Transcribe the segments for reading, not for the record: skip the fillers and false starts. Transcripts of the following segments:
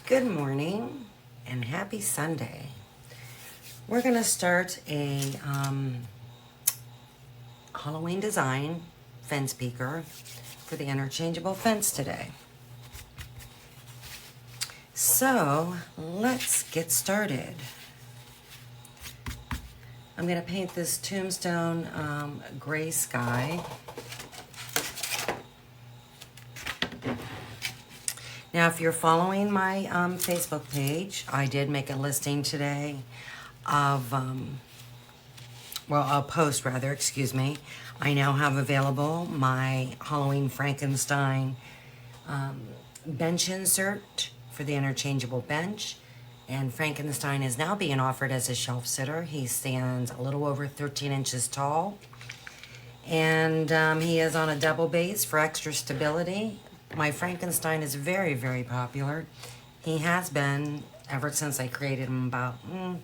Good morning and happy Sunday. We're going to start a Halloween design fence peeker for the interchangeable fence today. So let's get started. I'm going to paint this tombstone gray sky. Now, if you're following my Facebook page, I did make a listing today of, a post rather, excuse me. I now have available my Halloween Frankenstein bench insert for the interchangeable bench. And Frankenstein is now being offered as a shelf sitter. He stands a little over 13 inches tall. And he is on a double base for extra stability. My Frankenstein is very, very popular. He has been ever since I created him about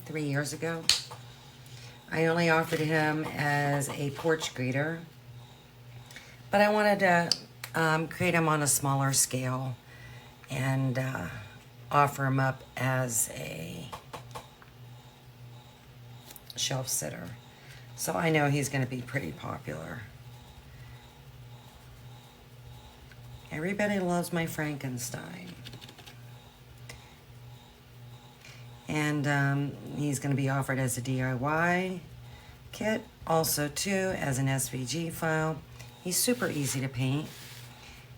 3 years ago. I only offered him as a porch greeter, but I wanted to create him on a smaller scale and offer him up as a shelf sitter. So I know he's going to be pretty popular. Everybody loves my Frankenstein. And he's going to be offered as a DIY kit, also too as an SVG file. He's super easy to paint.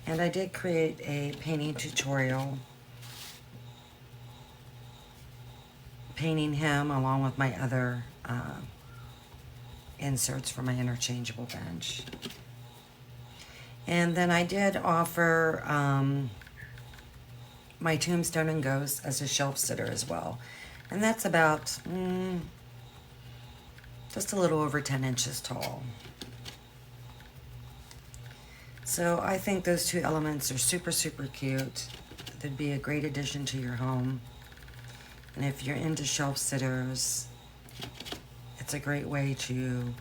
And I did create a painting tutorial painting him along with my other inserts for my interchangeable bench. And then I did offer my Tombstone and Ghost as a shelf sitter as well. And that's about just a little over 10 inches tall. So I think those two elements are super, super cute. They'd be a great addition to your home. And if you're into shelf sitters, it's a great way to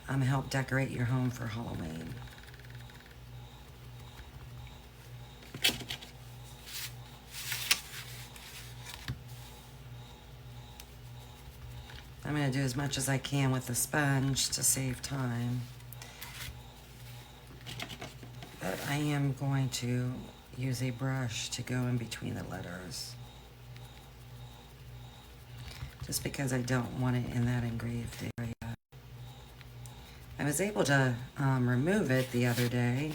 help decorate your home for Halloween. I'm going to do as much as I can with the sponge to save time. But I am going to use a brush to go in between the letters. Just because I don't want it in that engraved area. I was able to remove it the other day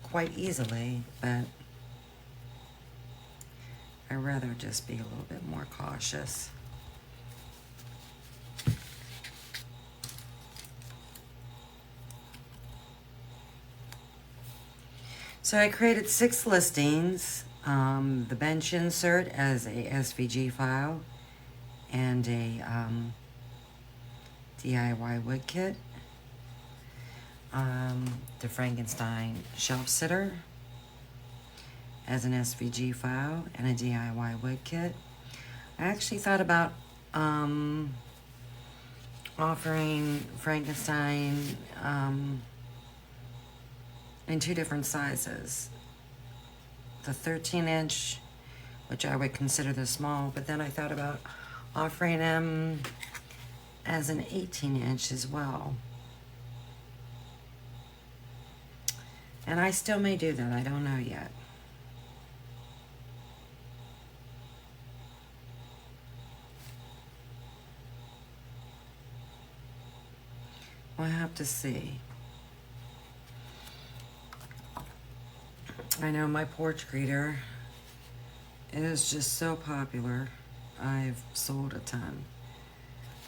quite easily, but I'd rather just be a little bit more cautious. So I created 6 listings, the bench insert as a SVG file, and a DIY wood kit, the Frankenstein shelf sitter as an SVG file, and a DIY wood kit. I actually thought about offering Frankenstein in 2 different sizes. The 13-inch, which I would consider the small, but then I thought about offering him as an 18-inch as well. And I still may do that, I don't know yet. We'll have to see. I know my porch greeter is just so popular. I've sold a ton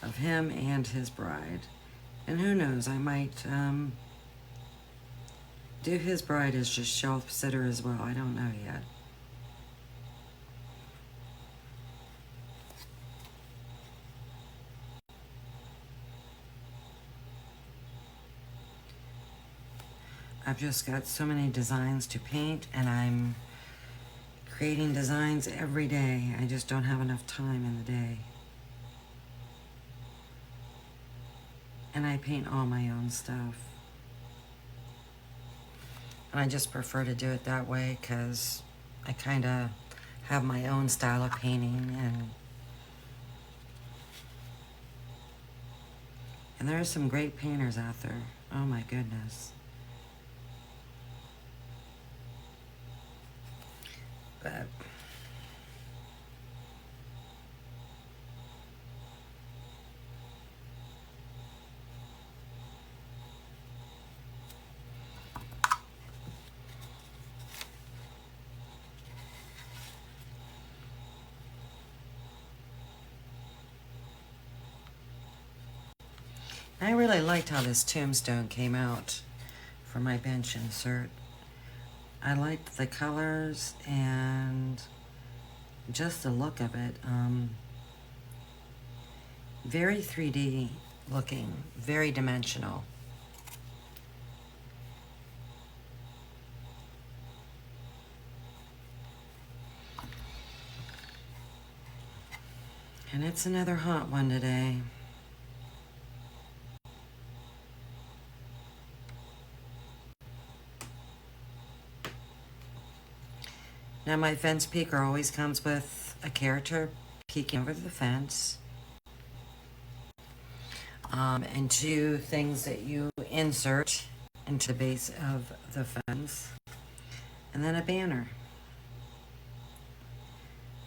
of him and his bride. And who knows, I might do his bride as just shelf sitter as well. I don't know yet. I've just got so many designs to paint, and I'm creating designs every day. I just don't have enough time in the day. And I paint all my own stuff. And I just prefer to do it that way because I kind of have my own style of painting, and there are some great painters out there. Oh my goodness. But I really liked how this tombstone came out for my bench insert. I liked the colors and just the look of it. Very 3D looking, very dimensional. And it's another hot one today. Now my fence peeker always comes with a character peeking over the fence. And two things that you insert into the base of the fence. And then a banner.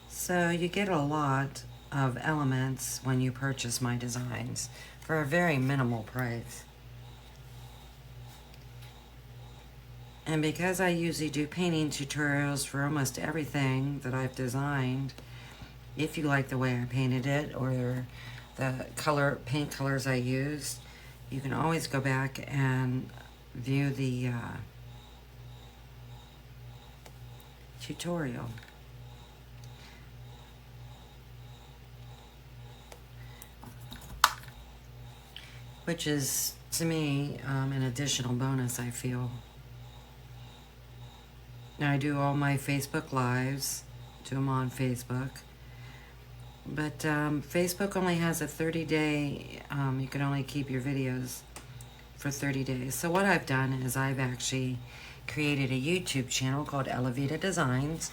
So you get a lot of elements when you purchase my designs for a very minimal price. And because I usually do painting tutorials for almost everything that I've designed, if you like the way I painted it or the paint colors I used, you can always go back and view the tutorial. Which is, to me, an additional bonus, I feel. Now, I do all my Facebook Lives, do them on Facebook. But Facebook only has a 30-day, you can only keep your videos for 30 days. So what I've done is I've actually created a YouTube channel called Elevita Designs.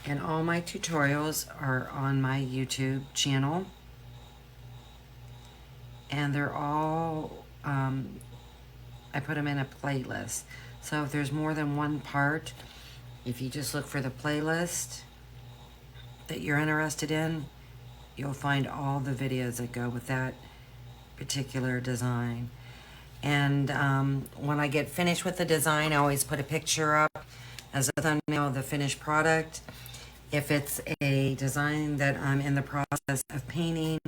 And all my tutorials are on my YouTube channel. And they're all, I put them in a playlist. So if there's more than one part, if you just look for the playlist that you're interested in, you'll find all the videos that go with that particular design. And when I get finished with the design, I always put a picture up as a thumbnail of the finished product. If it's a design that I'm in the process of painting,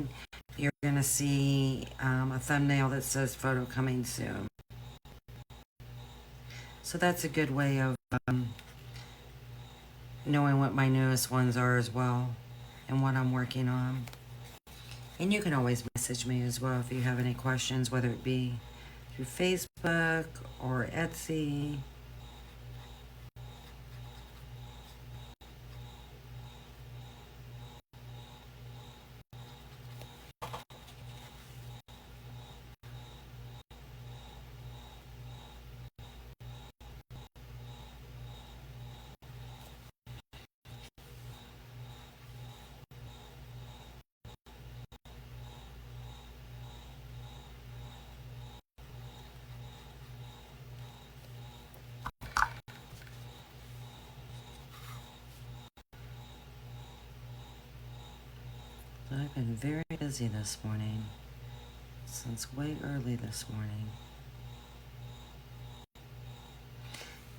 you're going to see a thumbnail that says photo coming soon. So that's a good way of knowing what my newest ones are as well and what I'm working on. And you can always message me as well if you have any questions, whether it be through Facebook or Etsy. So I've been very busy this morning, since way early this morning.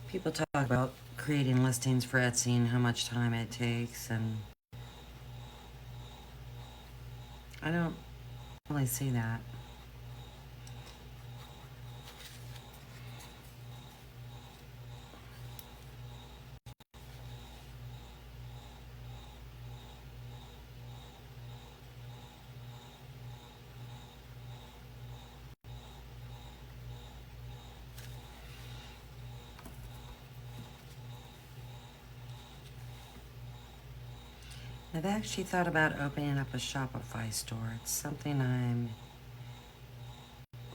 People talk about creating listings for Etsy and how much time it takes, and I don't really see that. I've actually thought about opening up a Shopify store. It's something I'm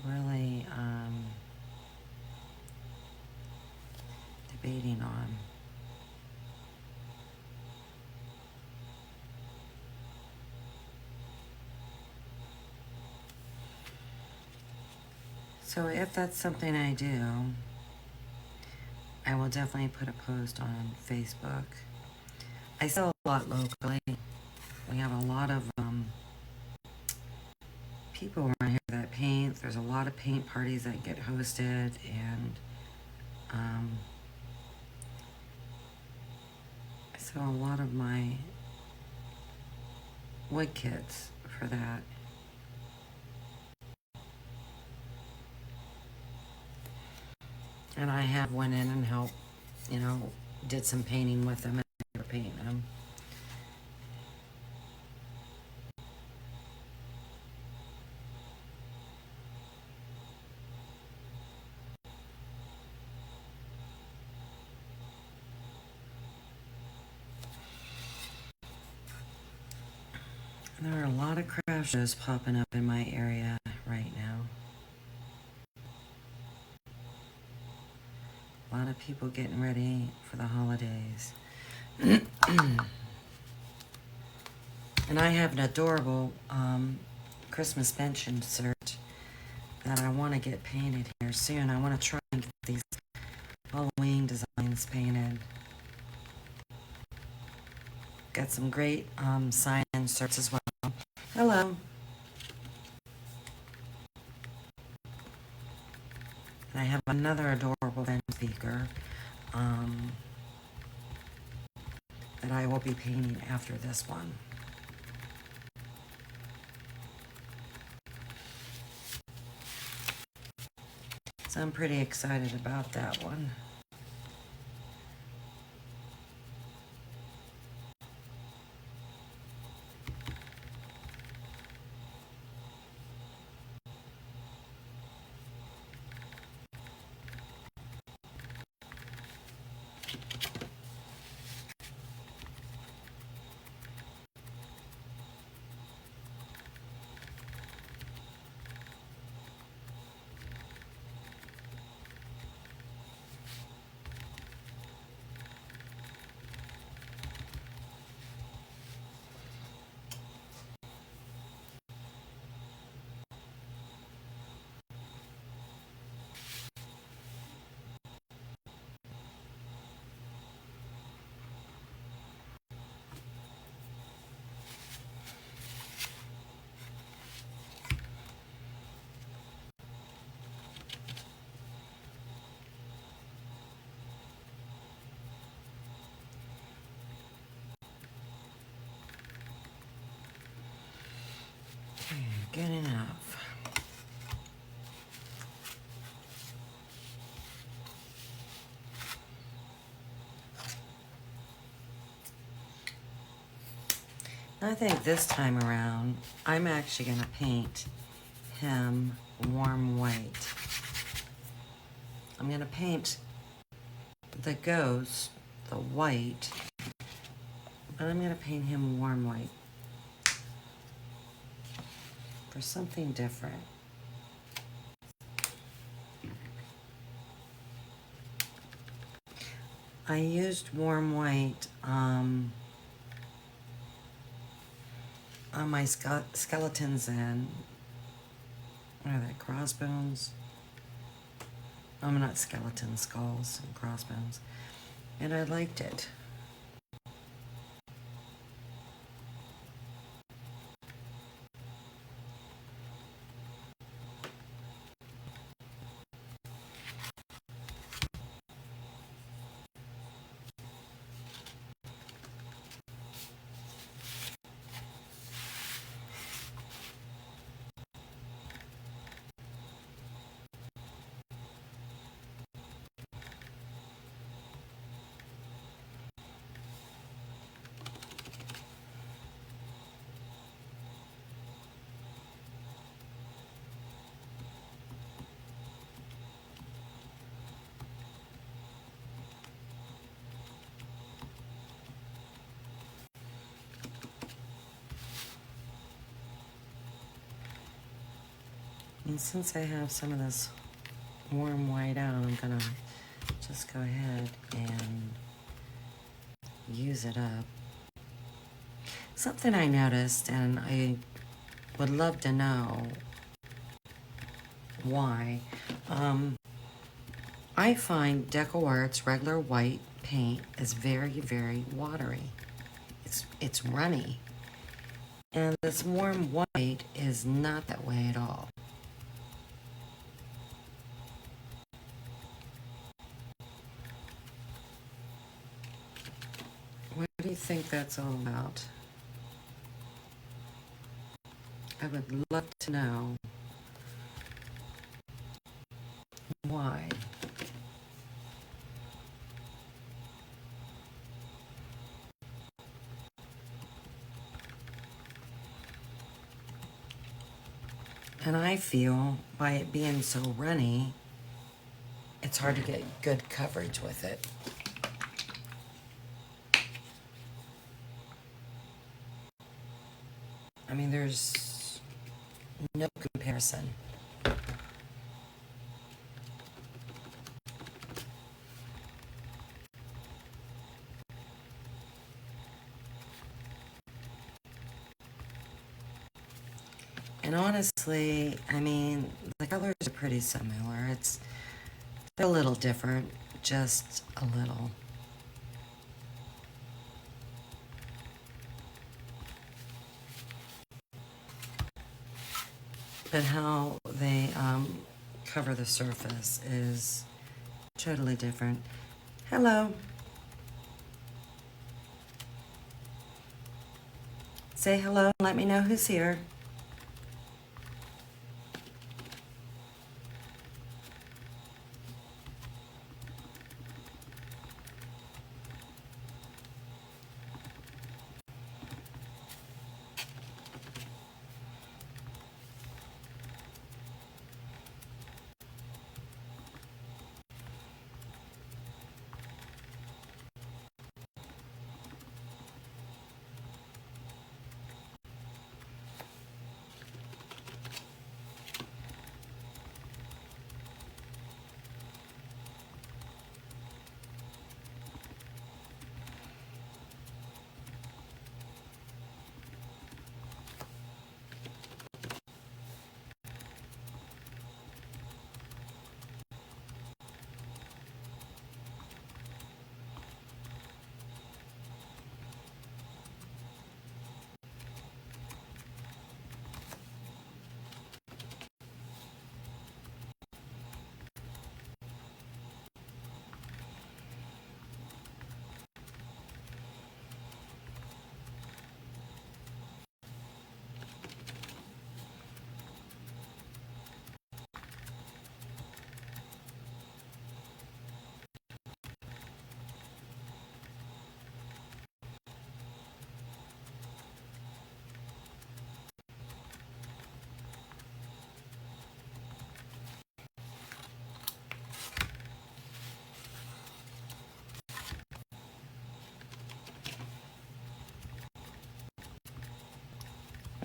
really debating on. So if that's something I do, I will definitely put a post on Facebook. I sell a lot locally. We have a lot of people around here that paint. There's a lot of paint parties that get hosted, and I sell a lot of my wood kits for that. And I have went in and helped, did some painting with them and they were painting them. There are a lot of craft shows popping up in my area right now. A lot of people getting ready for the holidays. And I have an adorable Christmas bench insert that I want to get painted here soon. I want to try and get these Halloween designs painted. Got some great sign inserts as well. Hello. And I have another adorable bench speaker that I will be painting after this one. So I'm pretty excited about that one. Good enough. I think this time around, I'm actually going to paint him warm white. I'm going to paint the ghost, the white, but I'm going to paint him warm white for something different. I used warm white on my skeletons and what are they, crossbones? Not skeletons, skulls and crossbones. And I liked it. And since I have some of this warm white out, I'm gonna just go ahead and use it up. Something I noticed, and I would love to know why. I find DecoArt's regular white paint is very, very watery. It's runny. And this warm white is not that way at all. What do you think that's all about? I would love to know why. And I feel by it being so runny, it's hard to get good coverage with it. I mean, there's no comparison. And honestly, I mean, the colors are pretty similar. They're a little different, just a little. But how they cover the surface is totally different. Hello. Say hello and let me know who's here.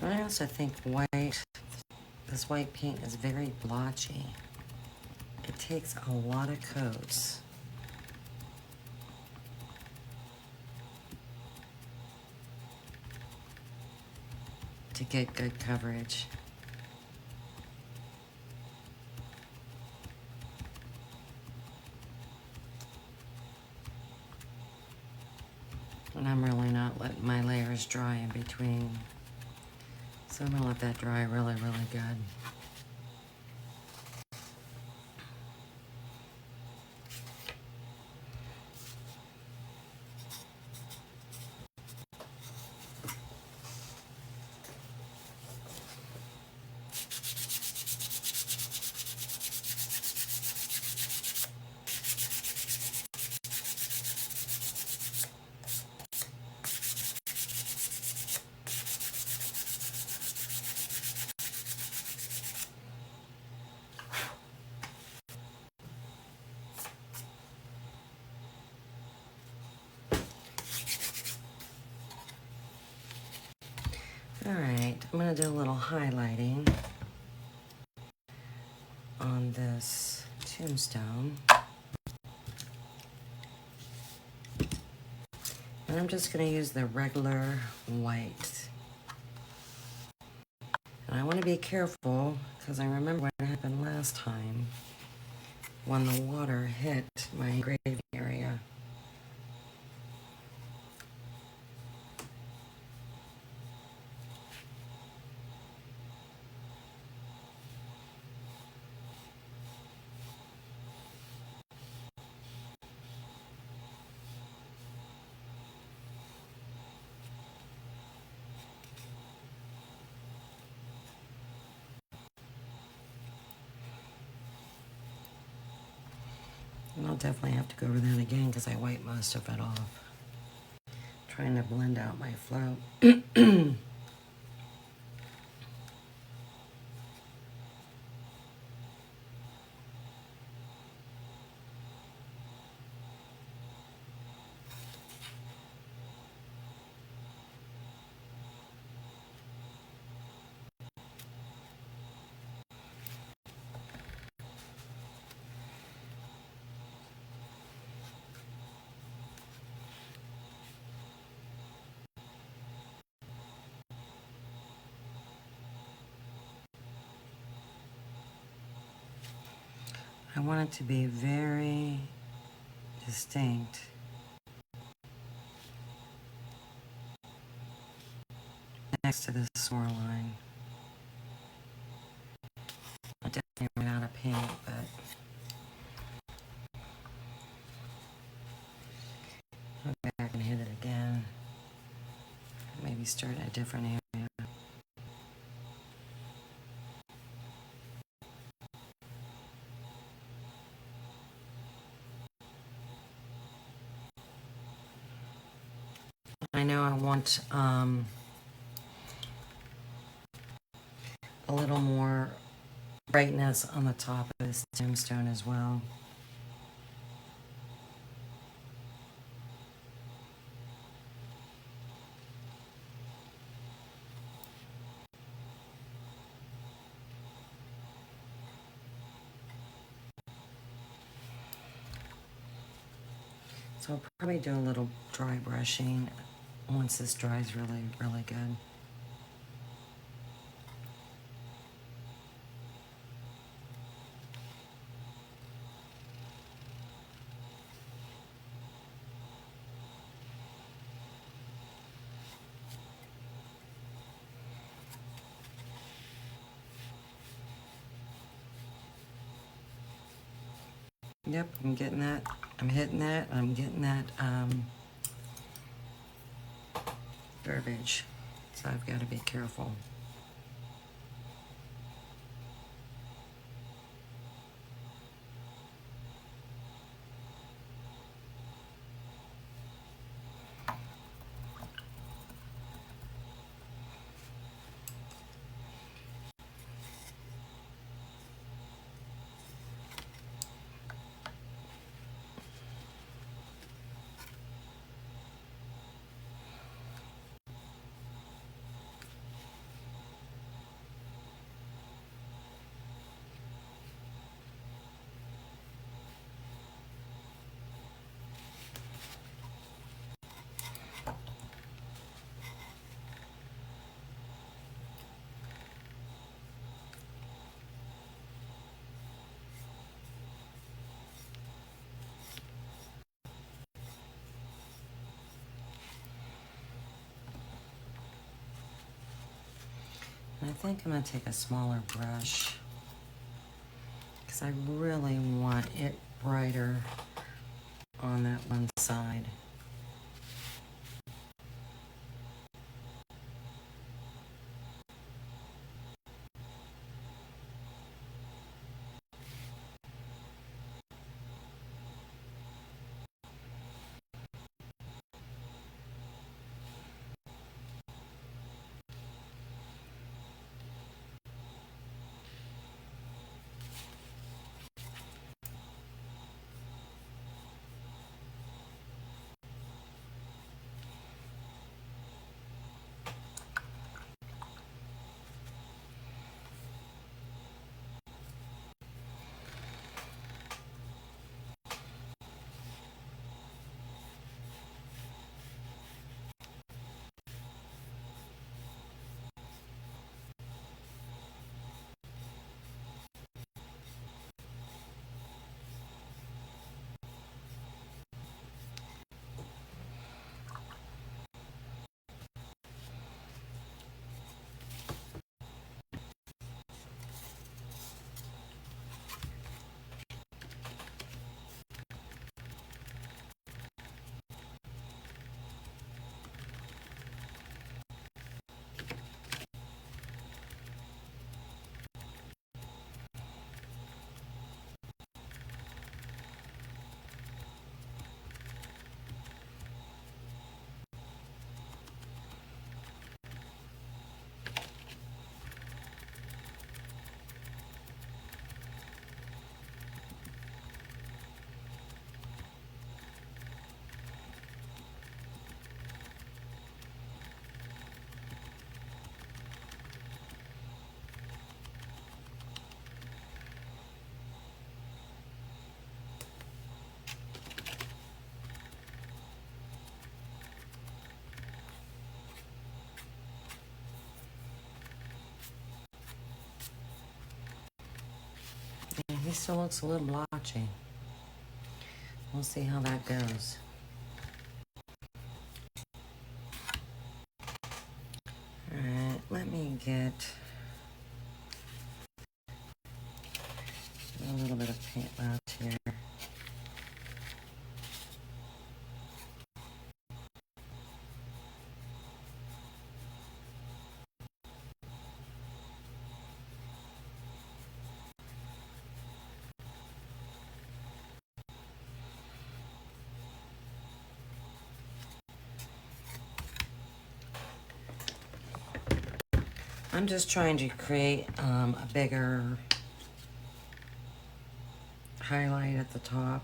I also think this white paint is very blotchy. It takes a lot of coats. To get good coverage. And I'm really not letting my layers dry in between. So I'm gonna let that dry really, really good. All right, I'm gonna do a little highlighting on this tombstone. And I'm just gonna use the regular white. And I wanna be careful Because I remember what happened last time when the water hit my engraving area. And I'll definitely have to go over that again because I wiped most of it off. Trying to blend out my float. I want it to be very distinct. Next to this swirl line. I definitely ran out of paint, but I'll go back and hit it again. Maybe start at a different area. I know I want a little more brightness on the top of this tombstone as well. So I'll probably do a little dry brushing once this dries really, really good. Yep, I'm getting that. I'm hitting that. I'm getting that verbiage. So I've got to be careful. And I think I'm going to take a smaller brush because I really want it brighter on that one side. he still looks a little blotchy. We'll see how that goes. Alright, let me get a little bit of paint left here. I'm just trying to create a bigger highlight at the top.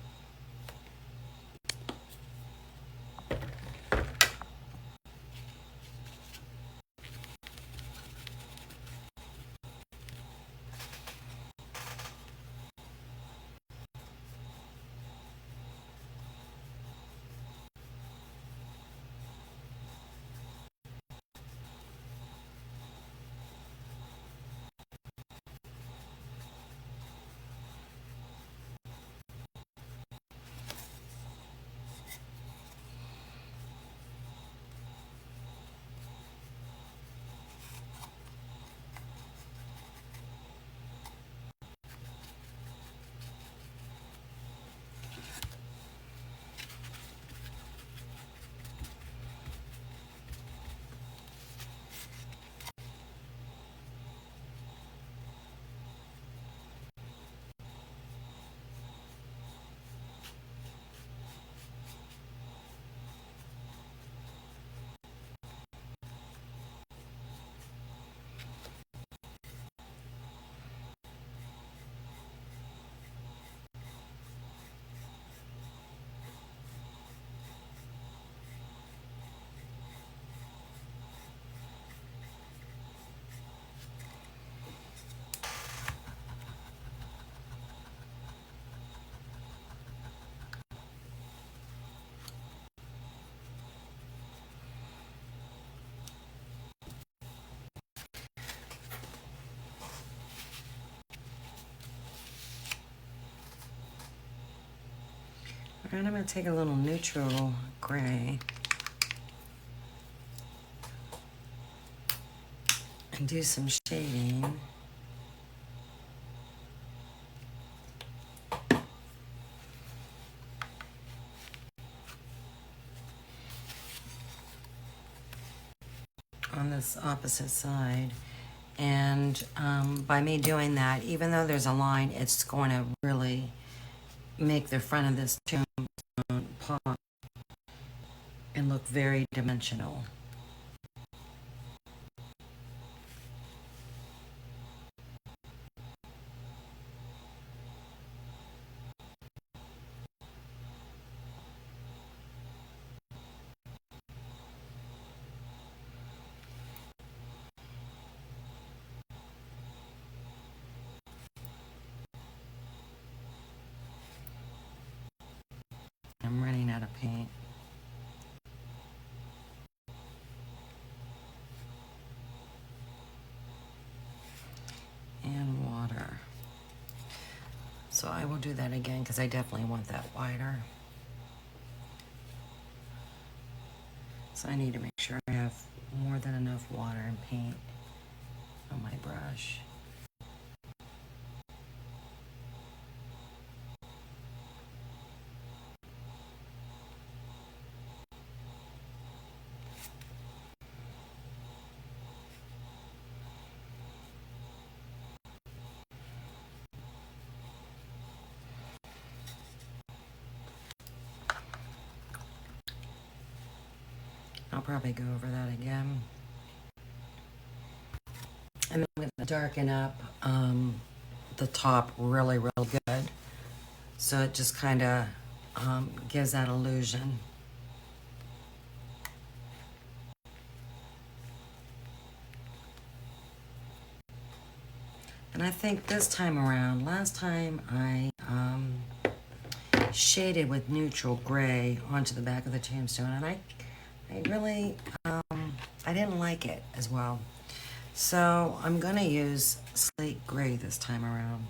And I'm going to take a little neutral gray and do some shading. On this opposite side. And by me doing that, even though there's a line, it's going to really make the front of this tomb pop and look very dimensional. I'm running out of paint. And water. So I will do that again because I definitely want that wider. So I need to make sure I have more than enough water and paint on my brush. I'll probably go over that again. And then I'm going to darken up the top really, really good. So it just kind of gives that illusion. And I think this time around, last time I shaded with neutral gray onto the back of the tombstone, and I really, I didn't like it as well. So I'm gonna use slate gray this time around.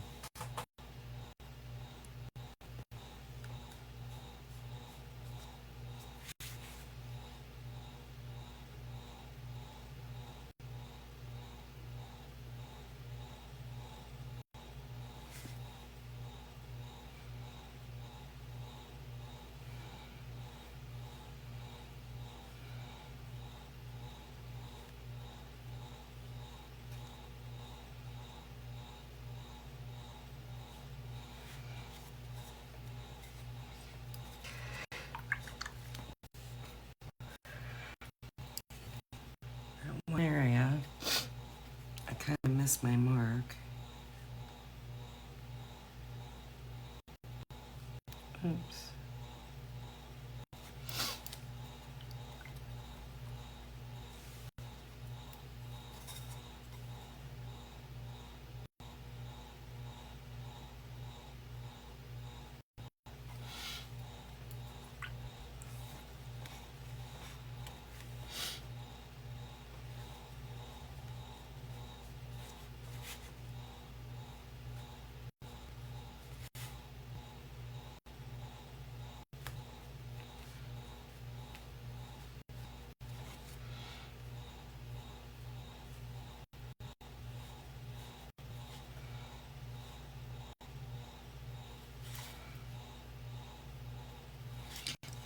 missed my mark. Oops.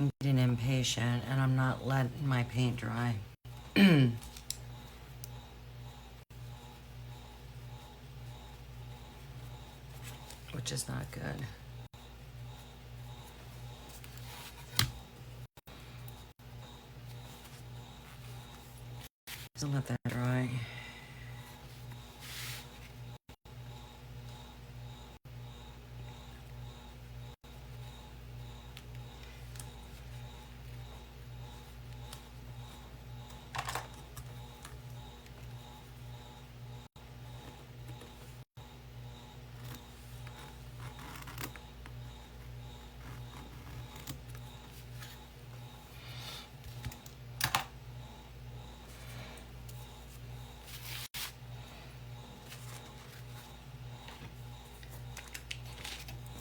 I'm getting impatient and I'm not letting my paint dry. Which is not good. So let that dry.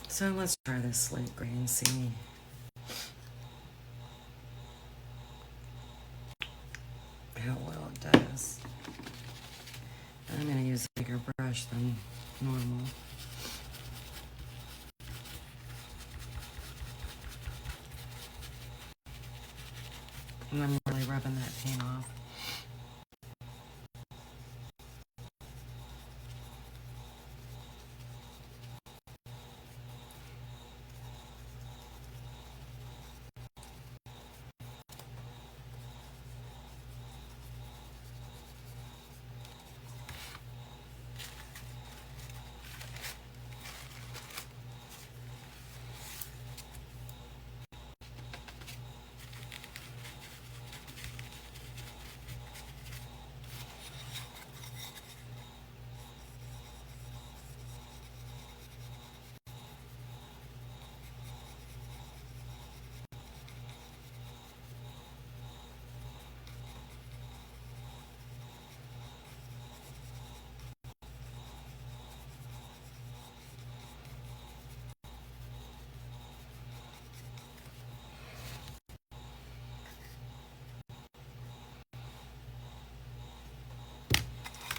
So let's try this slate gray and see how well it does. I'm going to use a bigger brush than normal. And I'm really rubbing that paint off.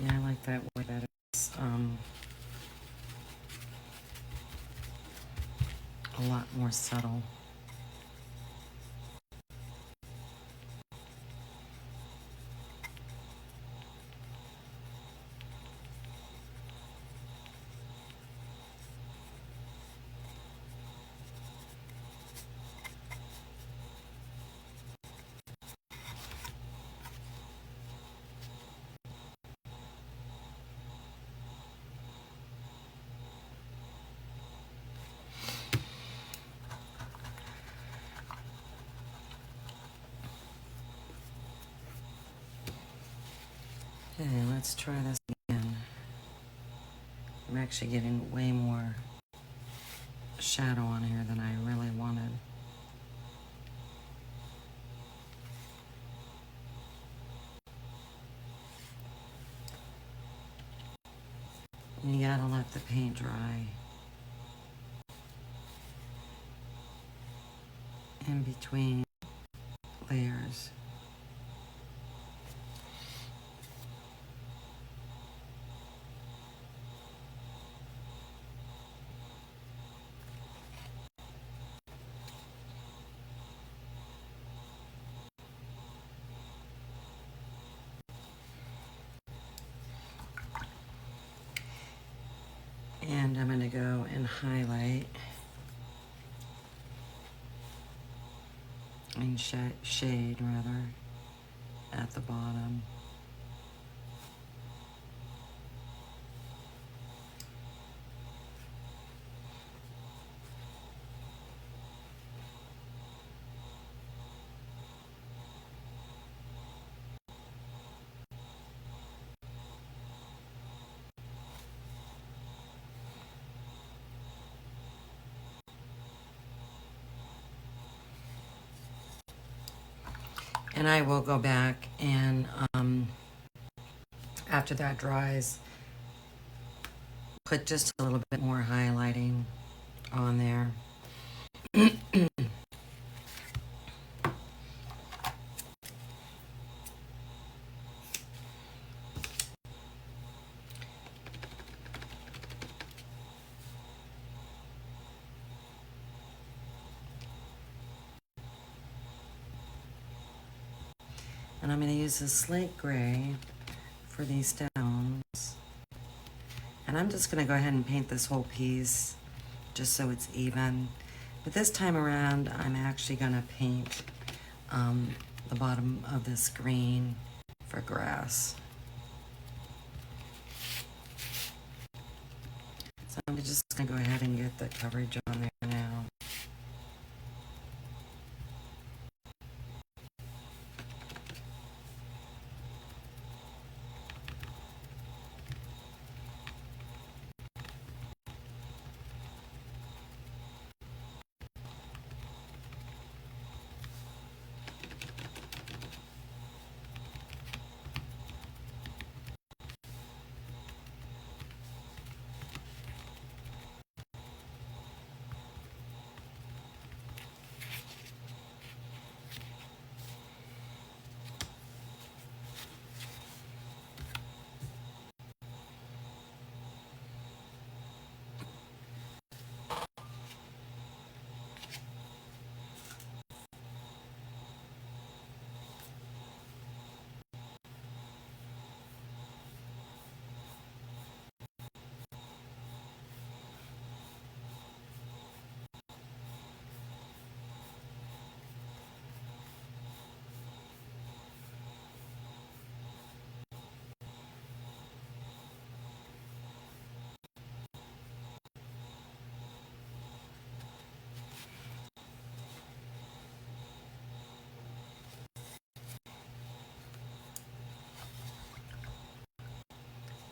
Yeah, I like that way better. It's a lot more subtle. Okay, let's try this again. I'm actually getting way more shadow on here than I really wanted. You gotta let the paint dry in between layers. And I'm gonna go and highlight and shade rather at the bottom. And I will go back and after that dries, put just a little bit more highlighting on there. And I'm going to use a slate gray for these stones. And I'm just going to go ahead and paint this whole piece just so it's even. But this time around, I'm actually going to paint the bottom of this green for grass. So I'm just going to go ahead and get the coverage on there now.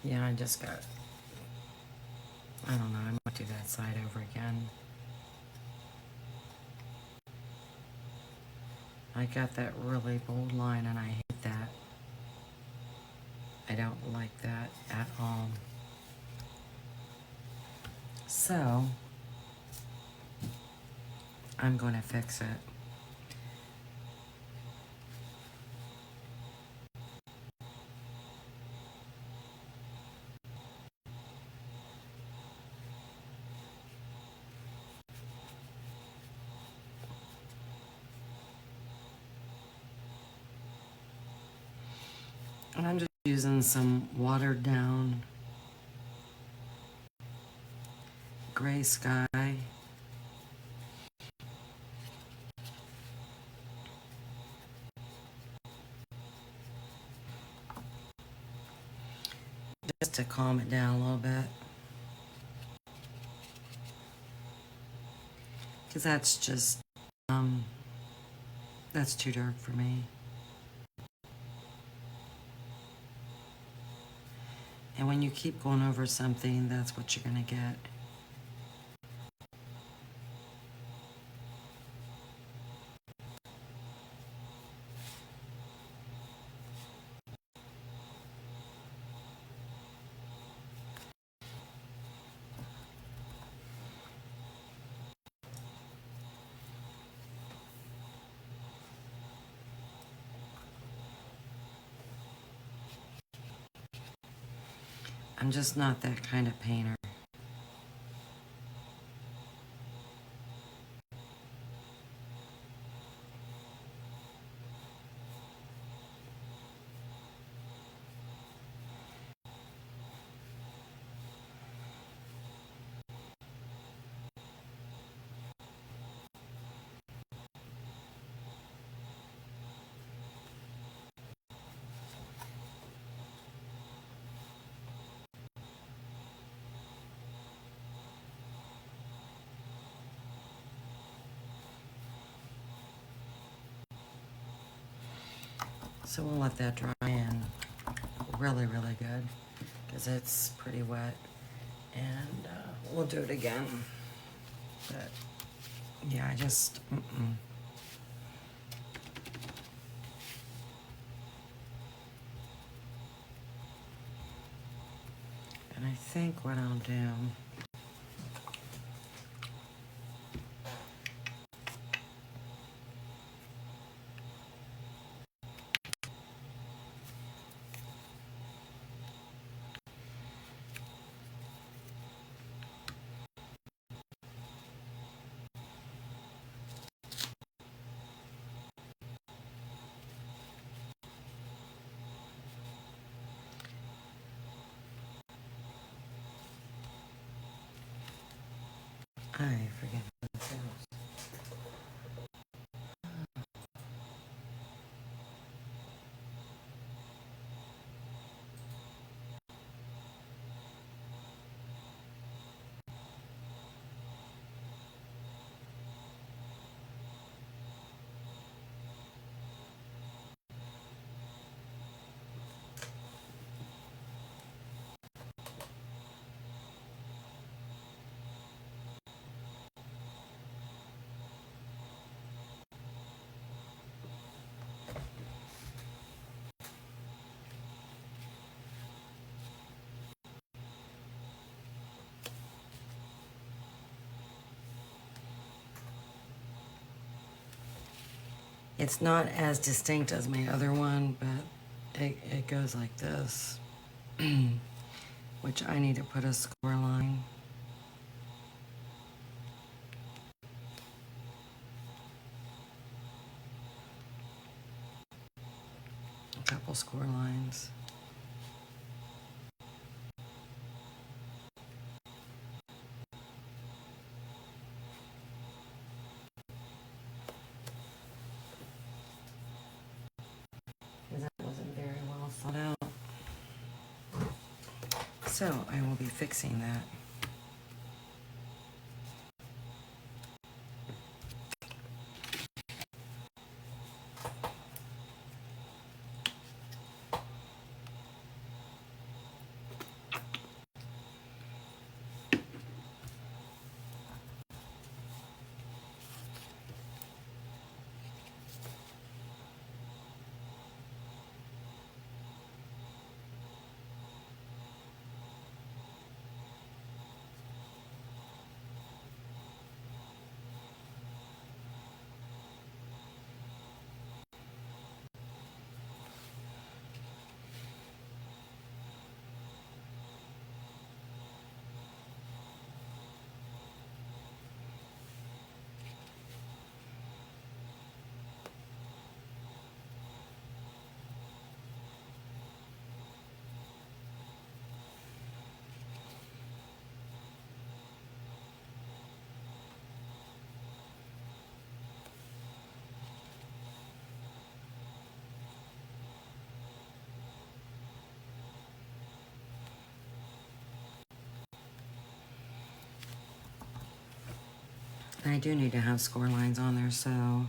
Yeah, I just got, I don't know, I might do that side over again. I got that really bold line and I hate that. I don't like that at all. So, I'm going to fix it. And I'm just using some watered down gray sky. Just to calm it down a little bit. Because that's just, that's too dark for me. And when you keep going over something, that's what you're going to get. I'm just not that kind of painter. So we'll let that dry in really, really good because it's pretty wet. And we'll do it again. But yeah, I just, And I think what I'll do, I forget what it is. It's not as distinct as my other one, but it goes like this, which I need to put a score line. A couple score lines. That wasn't very well thought out. So I will be fixing that. And I do need to have score lines on there so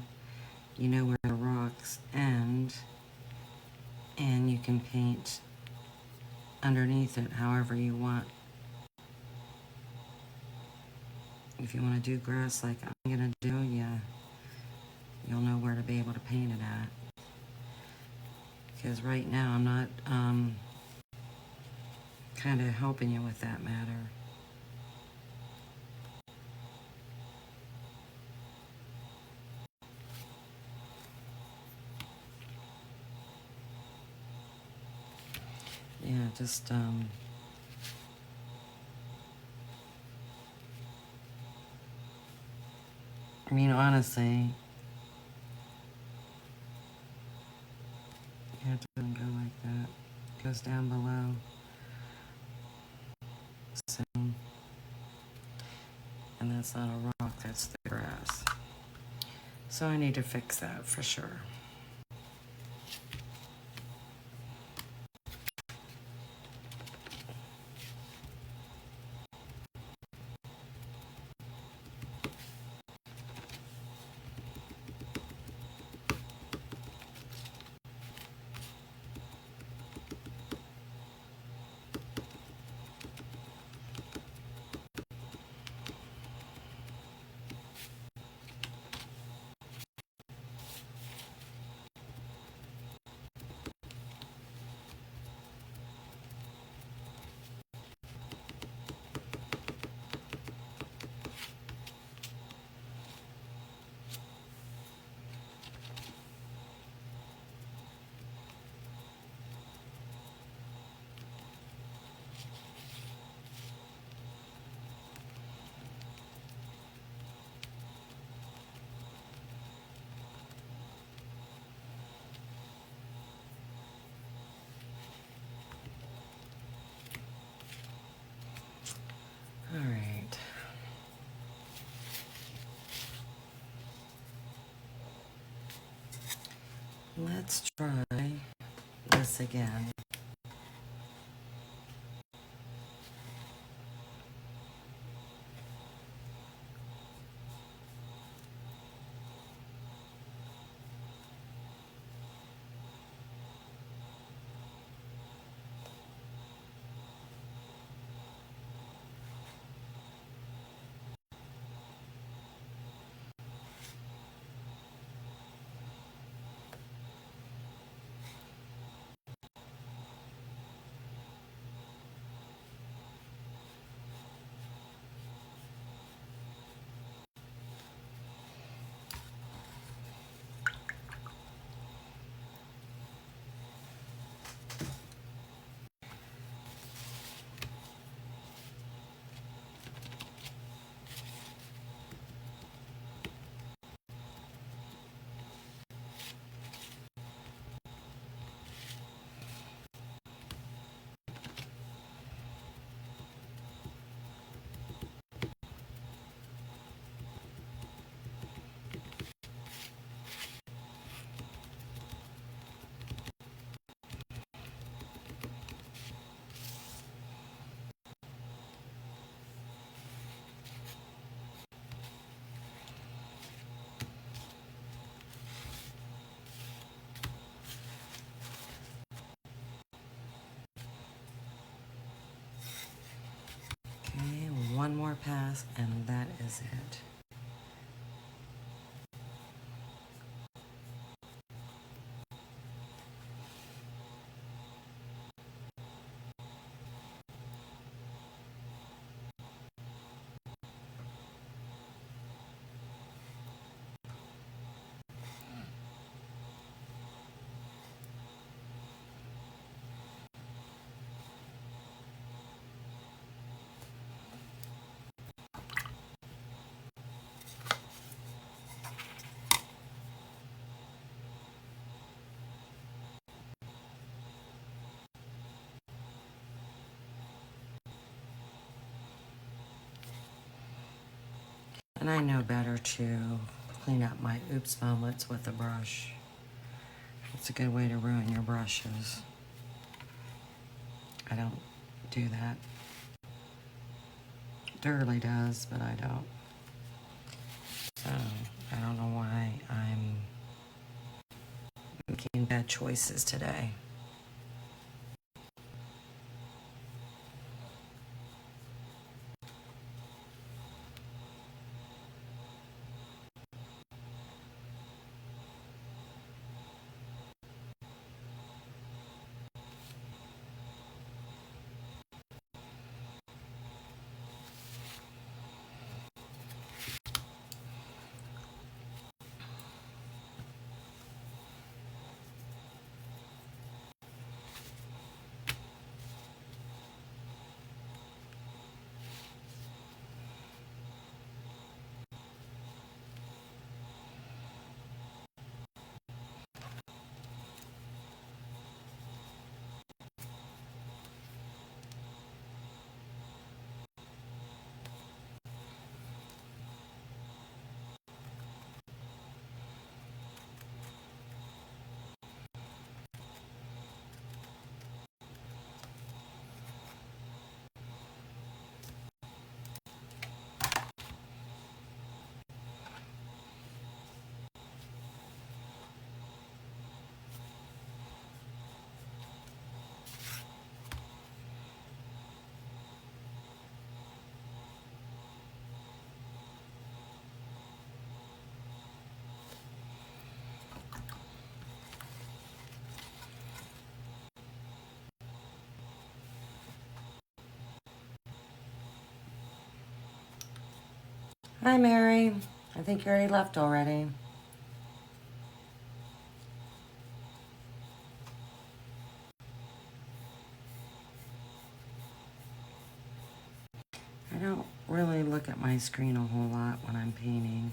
you know where the rocks end, and you can paint underneath it however you want. If you want to do grass like I'm gonna do, yeah, you'll know where to be able to paint it at. Because right now I'm not kind of helping you with that matter. Yeah, just I mean, honestly, yeah, it doesn't go like that. It goes down below. So, and that's not a rock, that's the grass. So I need to fix that for sure. Let's try this again. Okay, one more pass and that is it. And I know better to clean up my oops moments with a brush. It's a good way to ruin your brushes. I don't do that. Durley does, but I don't. So, I don't know why I'm making bad choices today. Hi, Mary. I think you already left already. I don't really look at my screen a whole lot when I'm painting.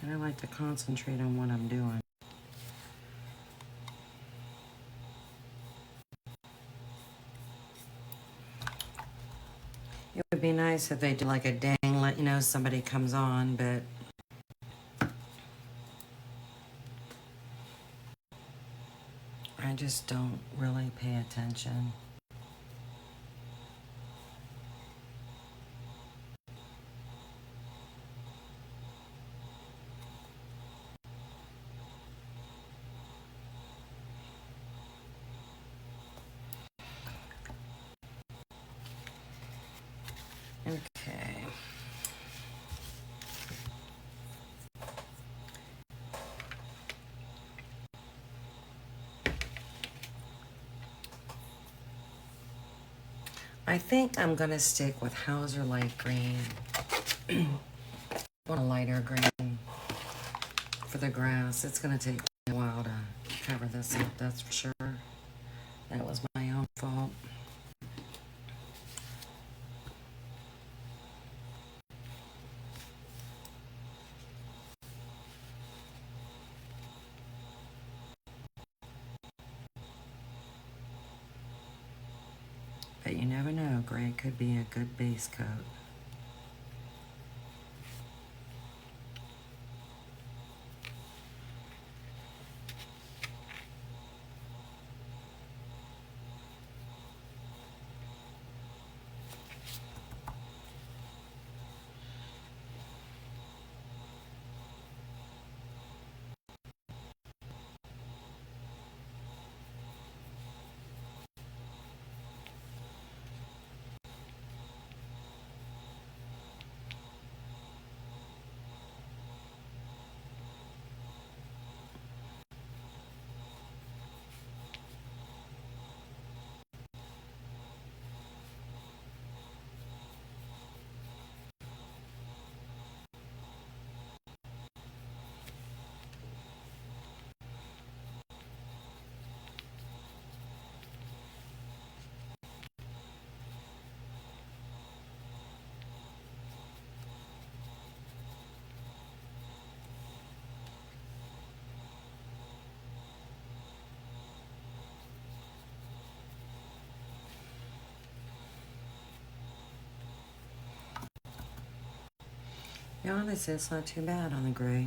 And I like to concentrate on what I'm doing. It would be nice if they do like a dang, let you know somebody comes on, but just don't really pay attention. Okay. I think I'm gonna stick with Hauser light green. I want a lighter green for the grass. It's gonna take me a while to cover this up, that's for sure. That was my own fault. But you never know, gray could be a good base coat. Yeah, honestly, it's not too bad on the gray.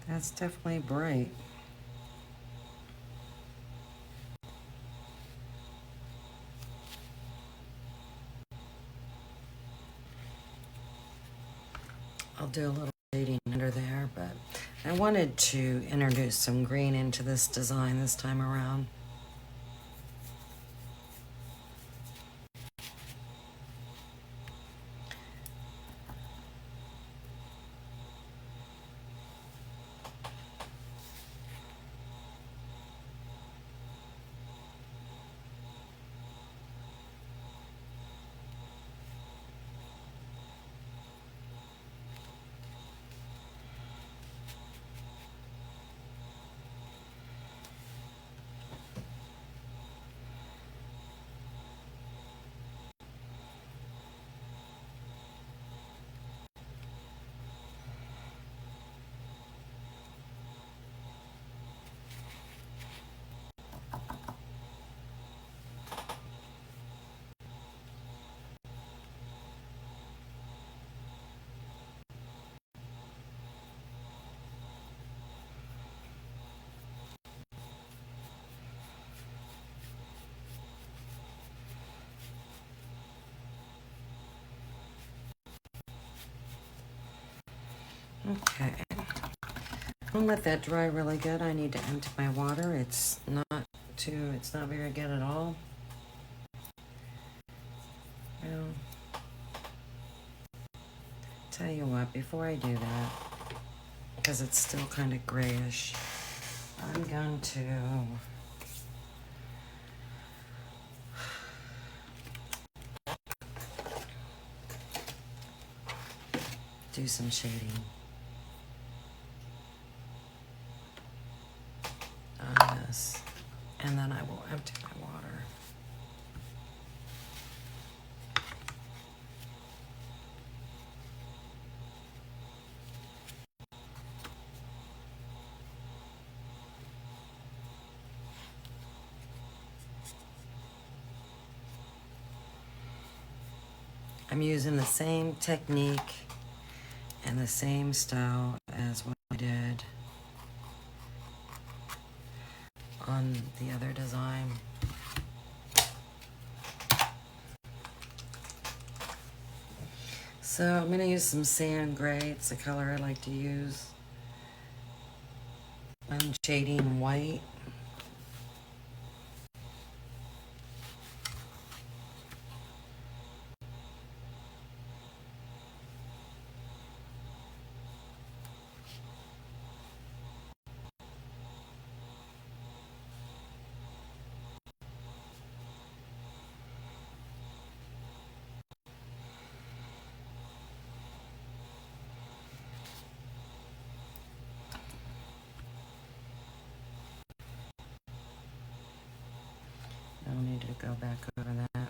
That's definitely bright. I'll do a little shading under there, but I wanted to introduce some green into this design this time around. Okay. I'll let that dry really good. I need to empty my water. It's not very good at all. Well, tell you what, before I do that, because it's still kind of grayish, I'm going to do some shading on this, and then I will empty my water. I'm using the same technique and the same style as what I did on the other design. So I'm going to use some sand gray. It's the color I like to use. I'm shading white. No need to go back over that.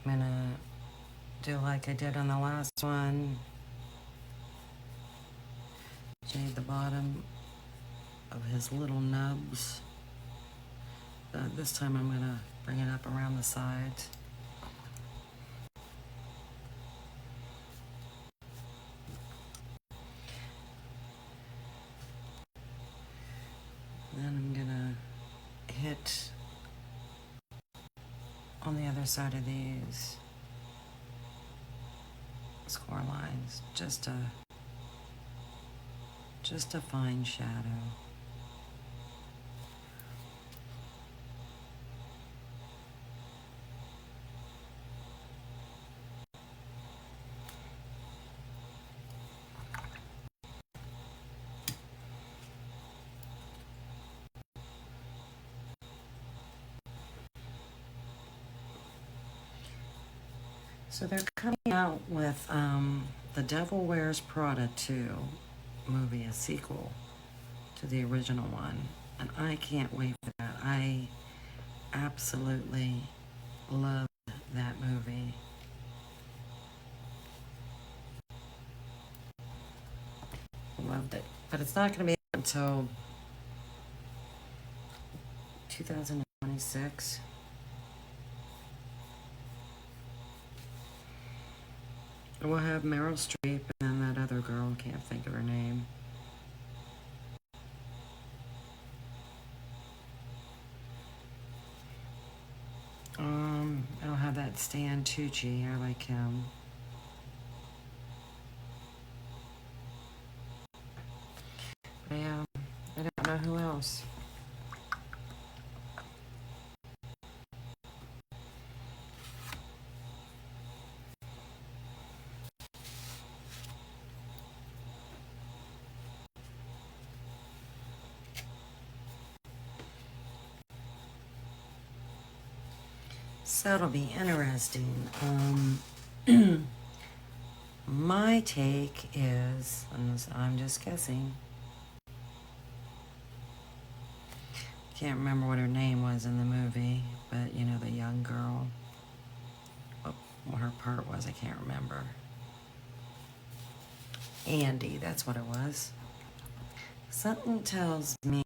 I'm gonna do like I did on the last one. Shade the bottom of his little nubs. This time I'm gonna bring it up around the sides. Then I'm gonna hit on the other side of these score lines, just a fine shadow. So they're coming out with The Devil Wears Prada 2 movie, a sequel to the original one. And I can't wait for that. I absolutely loved that movie. Loved it. But it's not going to be until 2026. We'll have Meryl Streep and then that other girl, can't think of her name. That's Stan Tucci. I like him. Yeah, I don't know who else. So it'll be interesting. My take is, I'm just guessing. Can't remember what her name was in the movie, but you know, the young girl. What her part was, I can't remember. Andy, that's what it was. Something tells me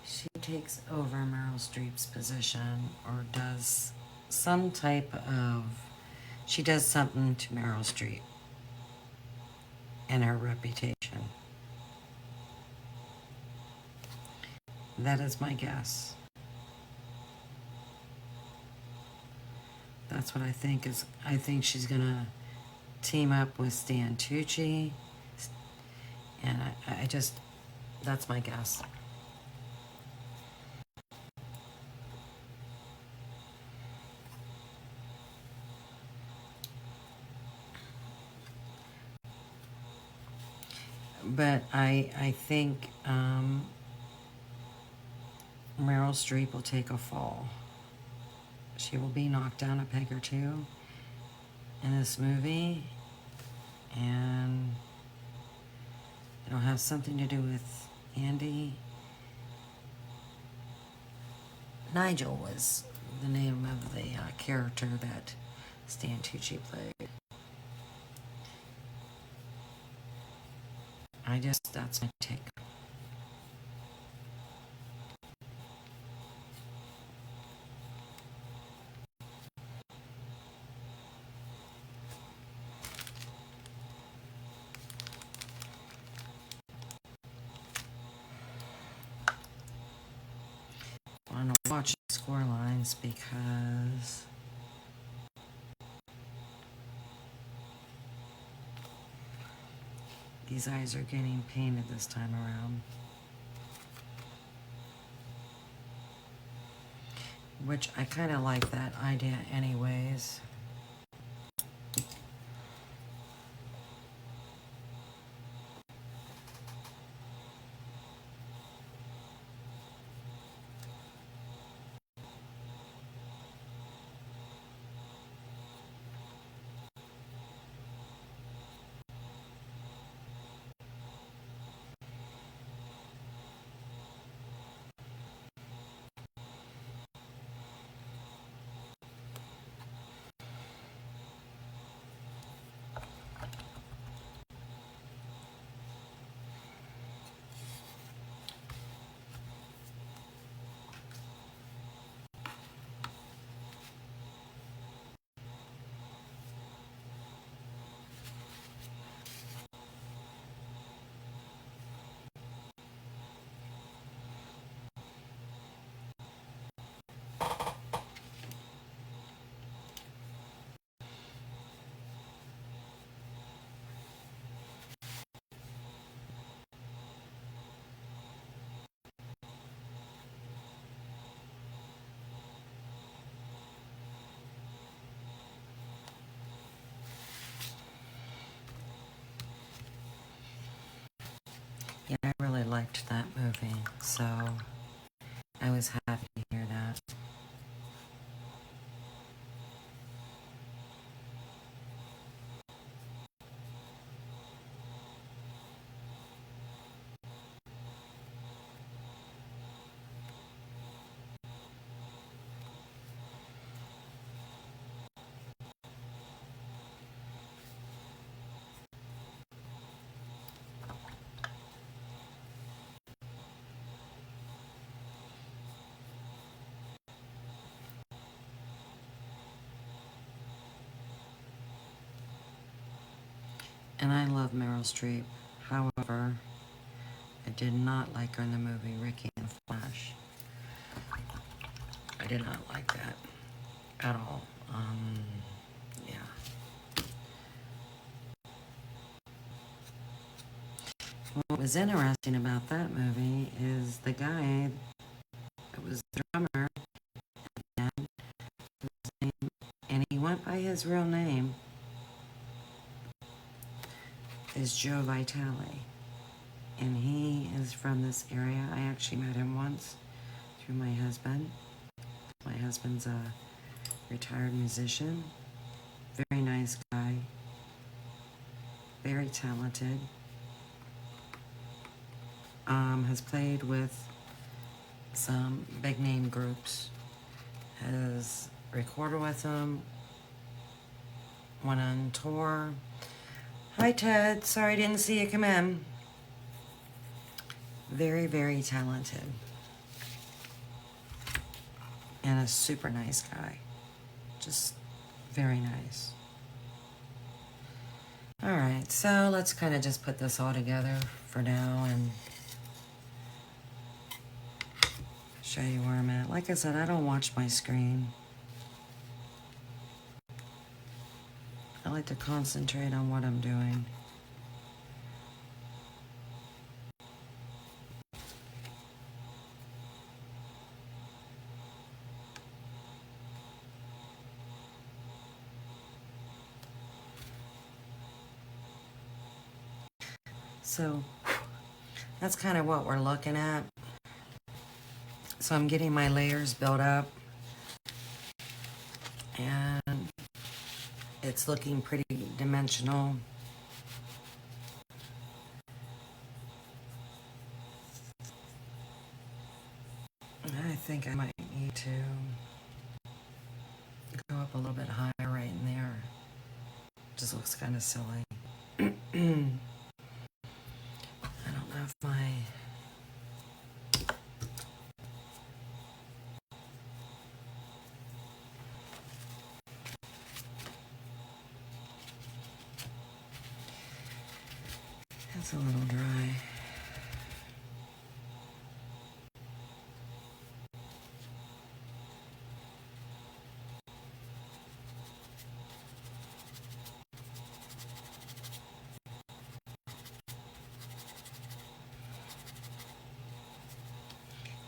she takes over Meryl Streep's position or does some type of, she does something to Meryl Streep and her reputation. That is my guess. That's what I think is, I think she's gonna team up with Stan Tucci, and I just, that's my guess. But I think Meryl Streep will take a fall. She will be knocked down a peg or two in this movie, and it'll have something to do with Andy. Nigel was the name of the character that Stan Tucci played. That's my take. I want to watch the score lines because these eyes are getting painted this time around. Which I kind of like that idea anyways. Yeah, I really liked that movie, so I was happy to hear that. And I love Meryl Streep. However, I did not like her in the movie Ricky and Flash. I did not like that at all. Yeah. What was interesting about that movie is the guy that was the drummer, and he went by his real name, is Joe Vitale. And he is from this area. I actually met him once through my husband. My husband's a retired musician. Very nice guy. Very talented. Has played with some big name groups. Has recorded with them. Went on tour. Hi Ted, sorry I didn't see you come in. Very, very talented. And a super nice guy. Just very nice. Alright, so let's kind of just put this all together for now and show you where I'm at. Like I said, I don't watch my screen. I like to concentrate on what I'm doing. So that's kind of what we're looking at. So I'm getting my layers built up and it's looking pretty dimensional. I think I might need to go up a little bit higher right in there. Just looks kind of silly. I don't know if my it's a little dry.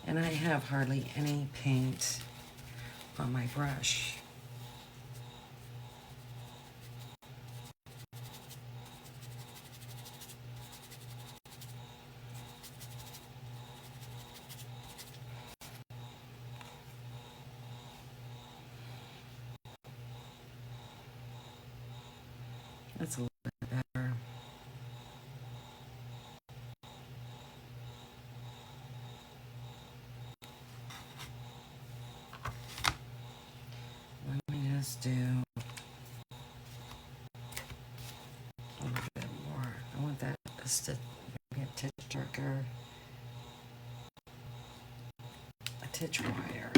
And I have hardly any paint on my brush. That's a little bit better. Let me just do a little bit more. I want that just to be a titch darker, a titch wider.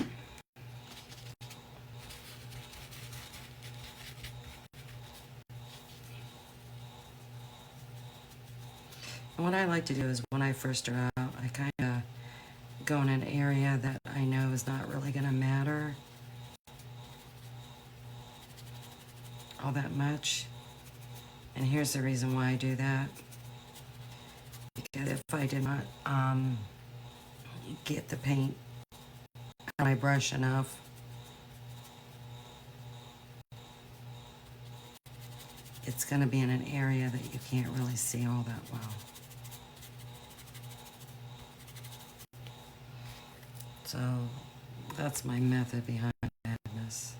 And what I like to do is when I first start out, I kind of go in an area that I know is not really going to matter all that much. And here's the reason why I do that. Because if I did not get the paint on my brush enough, it's going to be in an area that you can't really see all that well. So that's my method behind madness.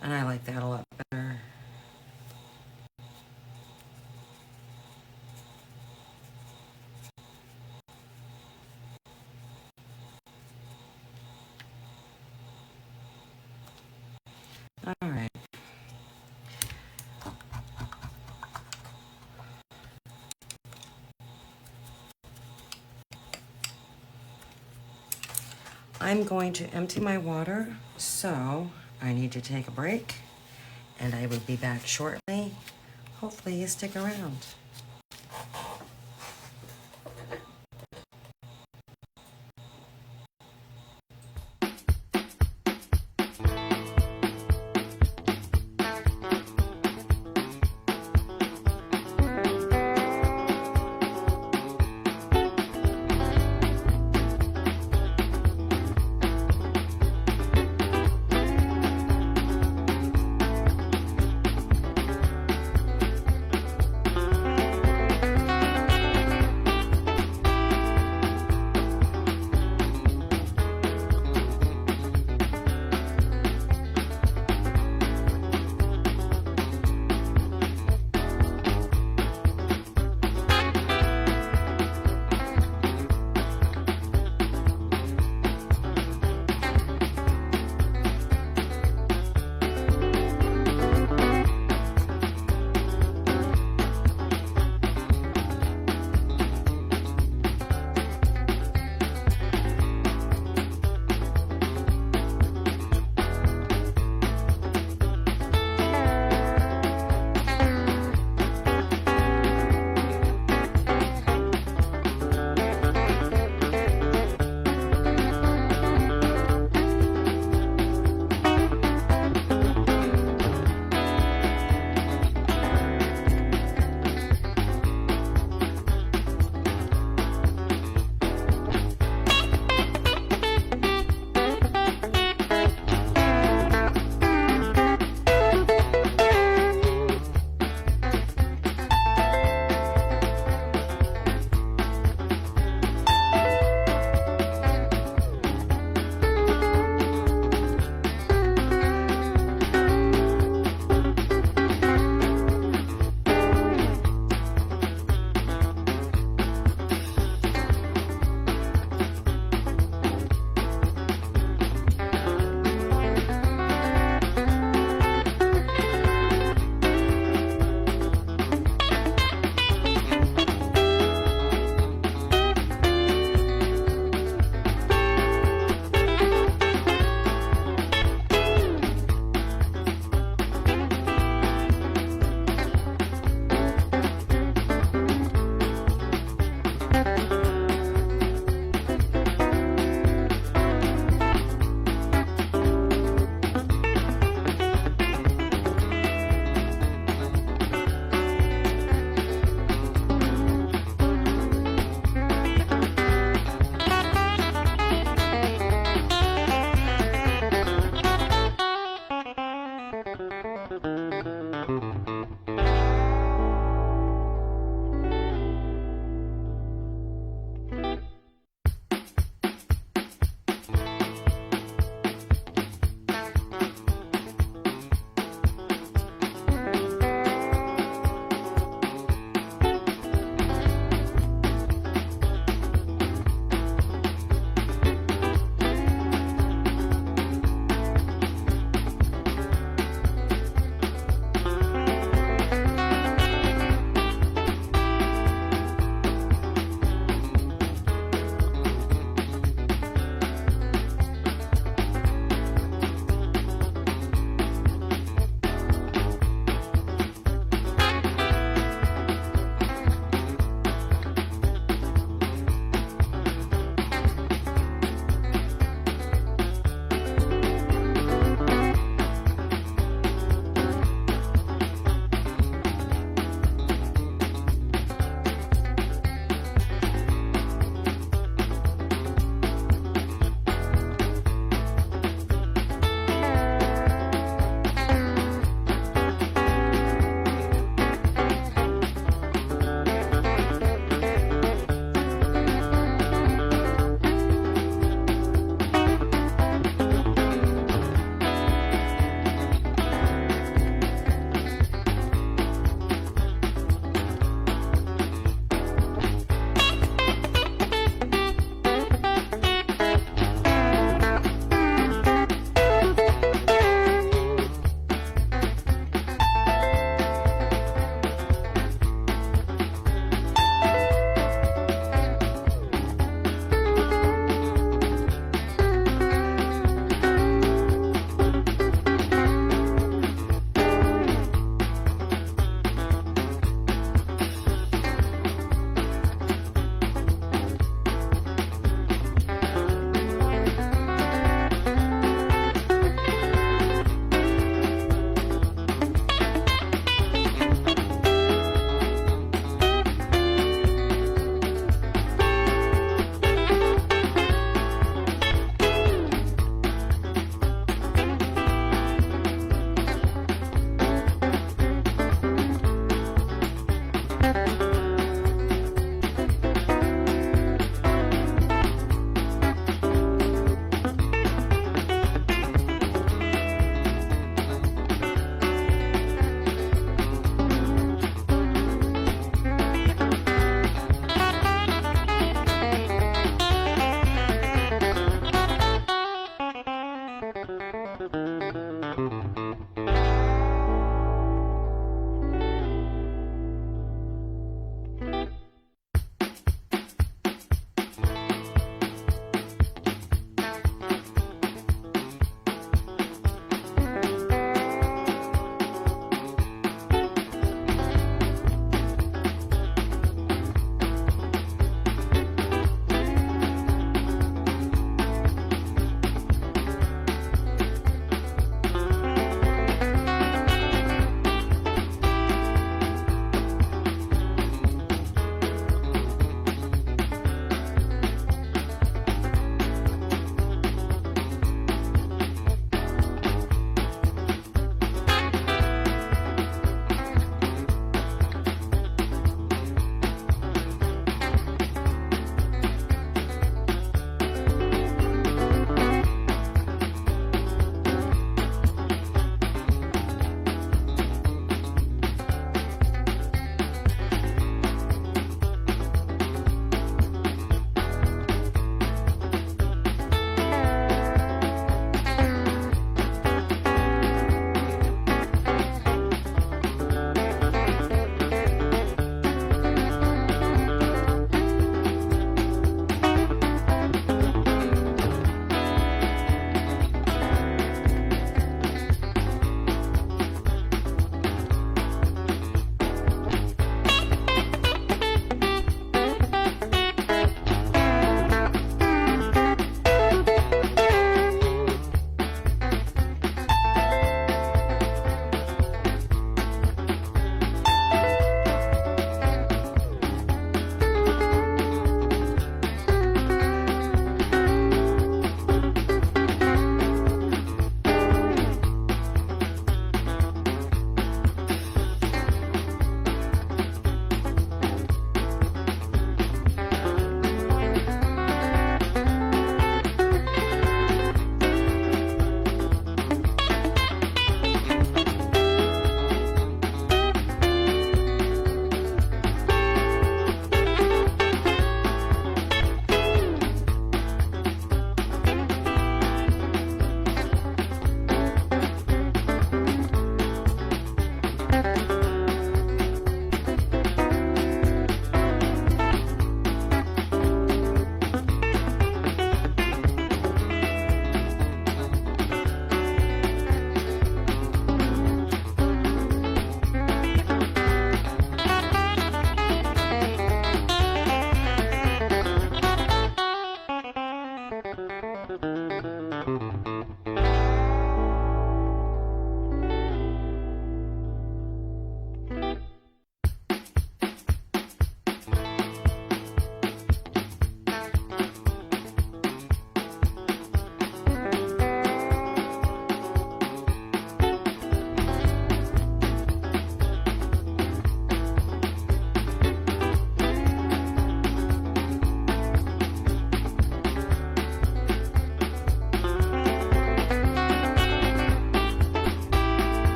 And I like that a lot better. All right. I'm going to empty my water, so I need to take a break, and I will be back shortly. Hopefully you stick around.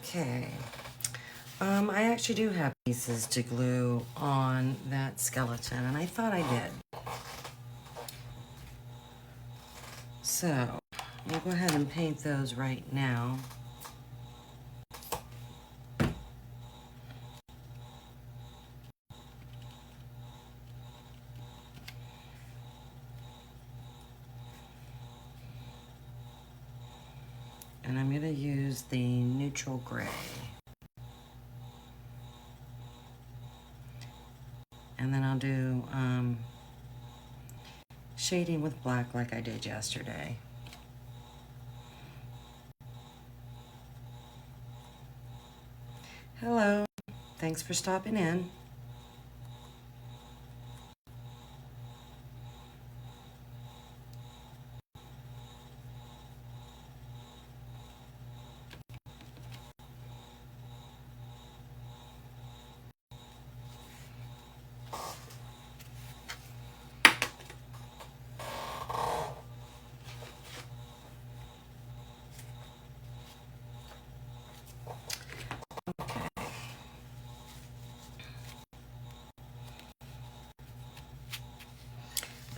Okay. I actually do have pieces to glue on that skeleton, and I thought I did. So, we'll go ahead and paint those right now. And I'm going to use the neutral gray. And then I'll do shading with black like I did yesterday. Hello, thanks for stopping in.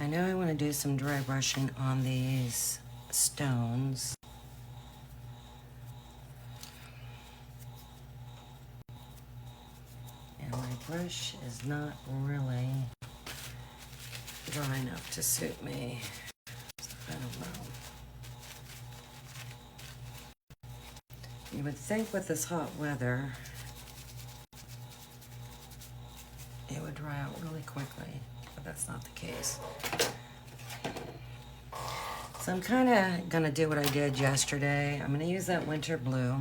I know I want to do some dry brushing on these stones. And my brush is not really dry enough to suit me. So I don't know. You would think with this hot weather, it would dry out really quickly, but that's not the case. So I'm kind of going to do what I did yesterday. I'm going to use that winter blue.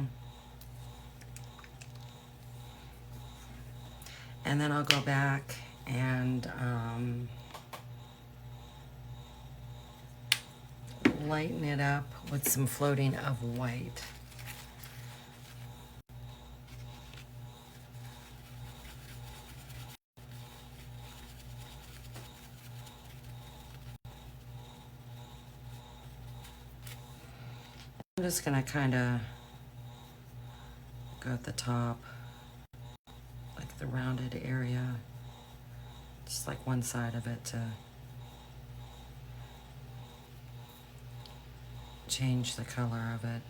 And then I'll go back and lighten it up with some floating of white. I'm just going to kind of go at the top, like the rounded area, just like one side of it to change the color of it.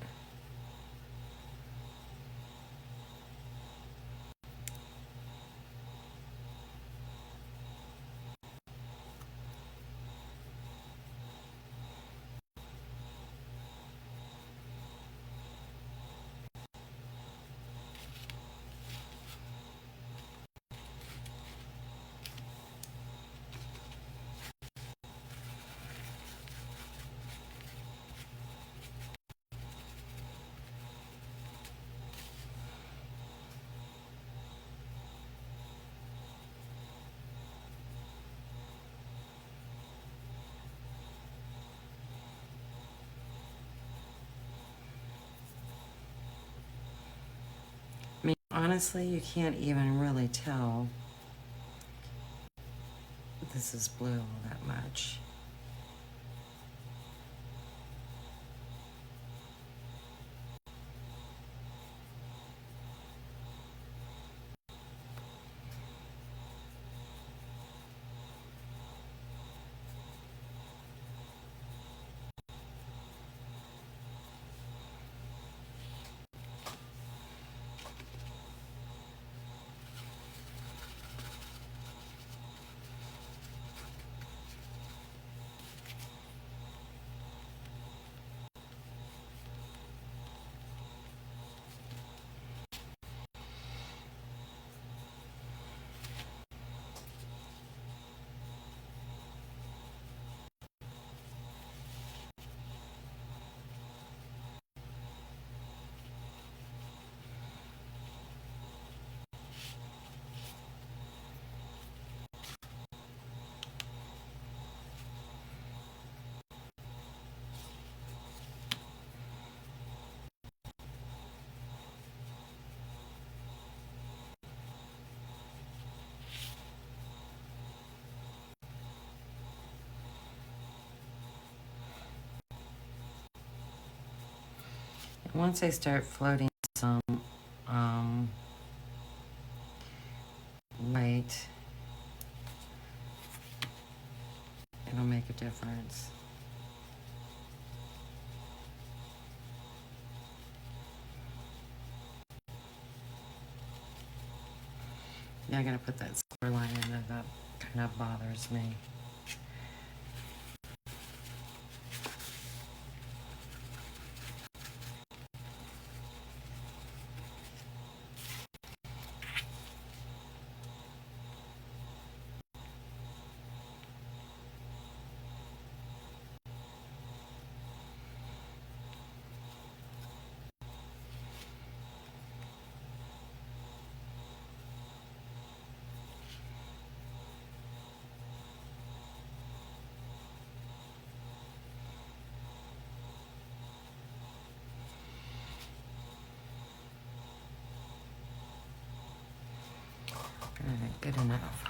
I mean, honestly, you can't even really tell this is blue that much. And once I start floating some light. It'll make a difference. Yeah, I gotta put that square line in there. That kind of bothers me. Alright, good enough.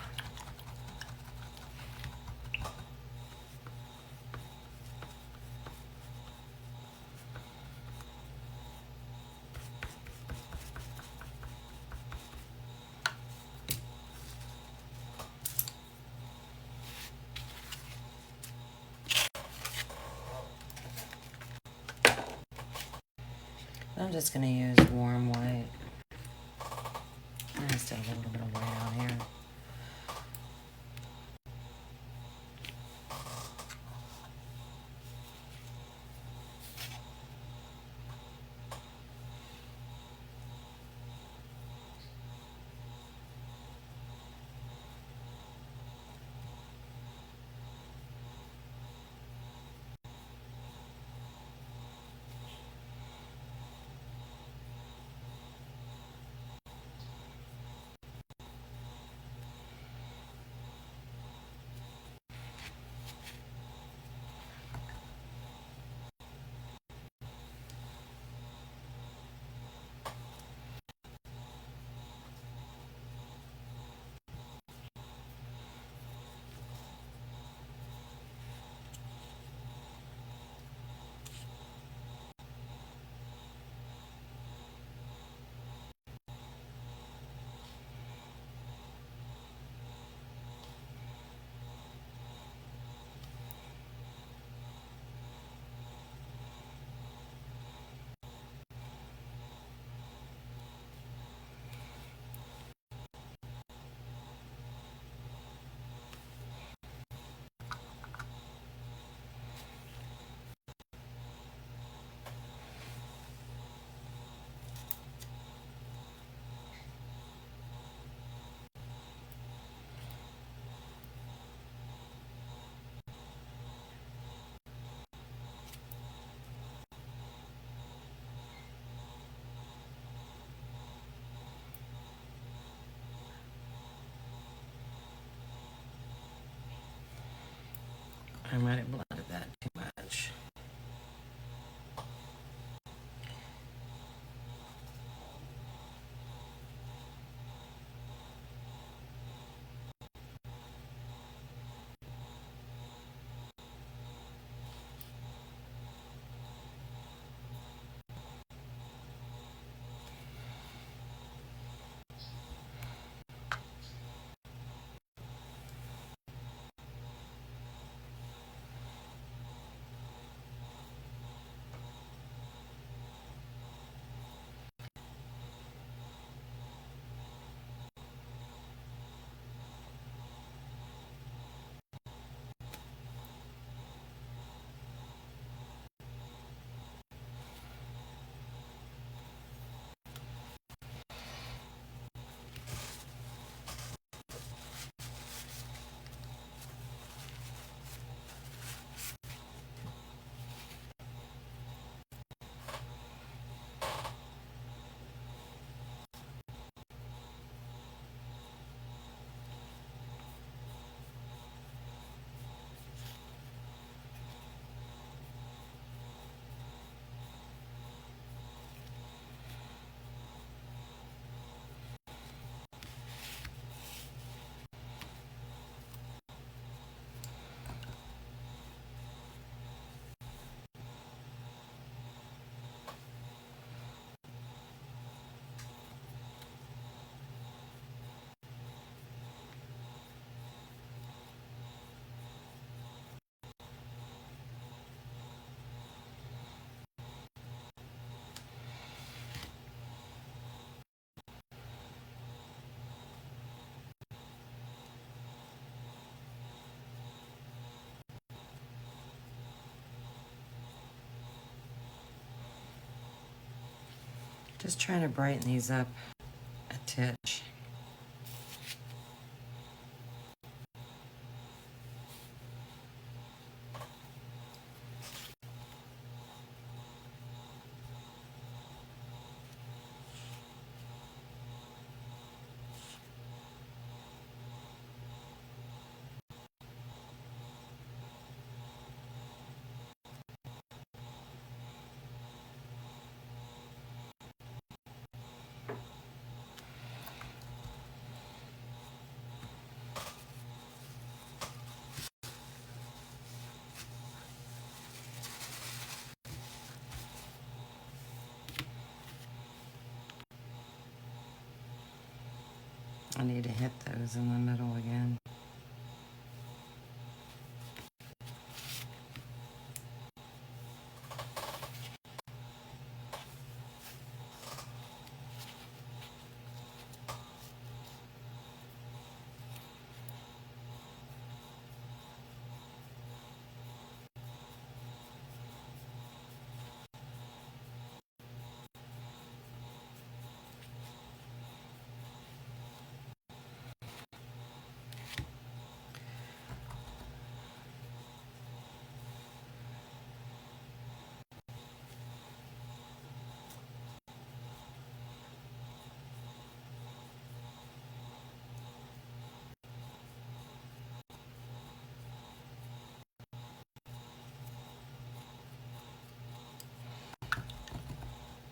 I'm just going to use warm white. I still have a little bit of white out here. I might have blended that too much. Just trying to brighten these up a titch. I need to hit those in the middle again.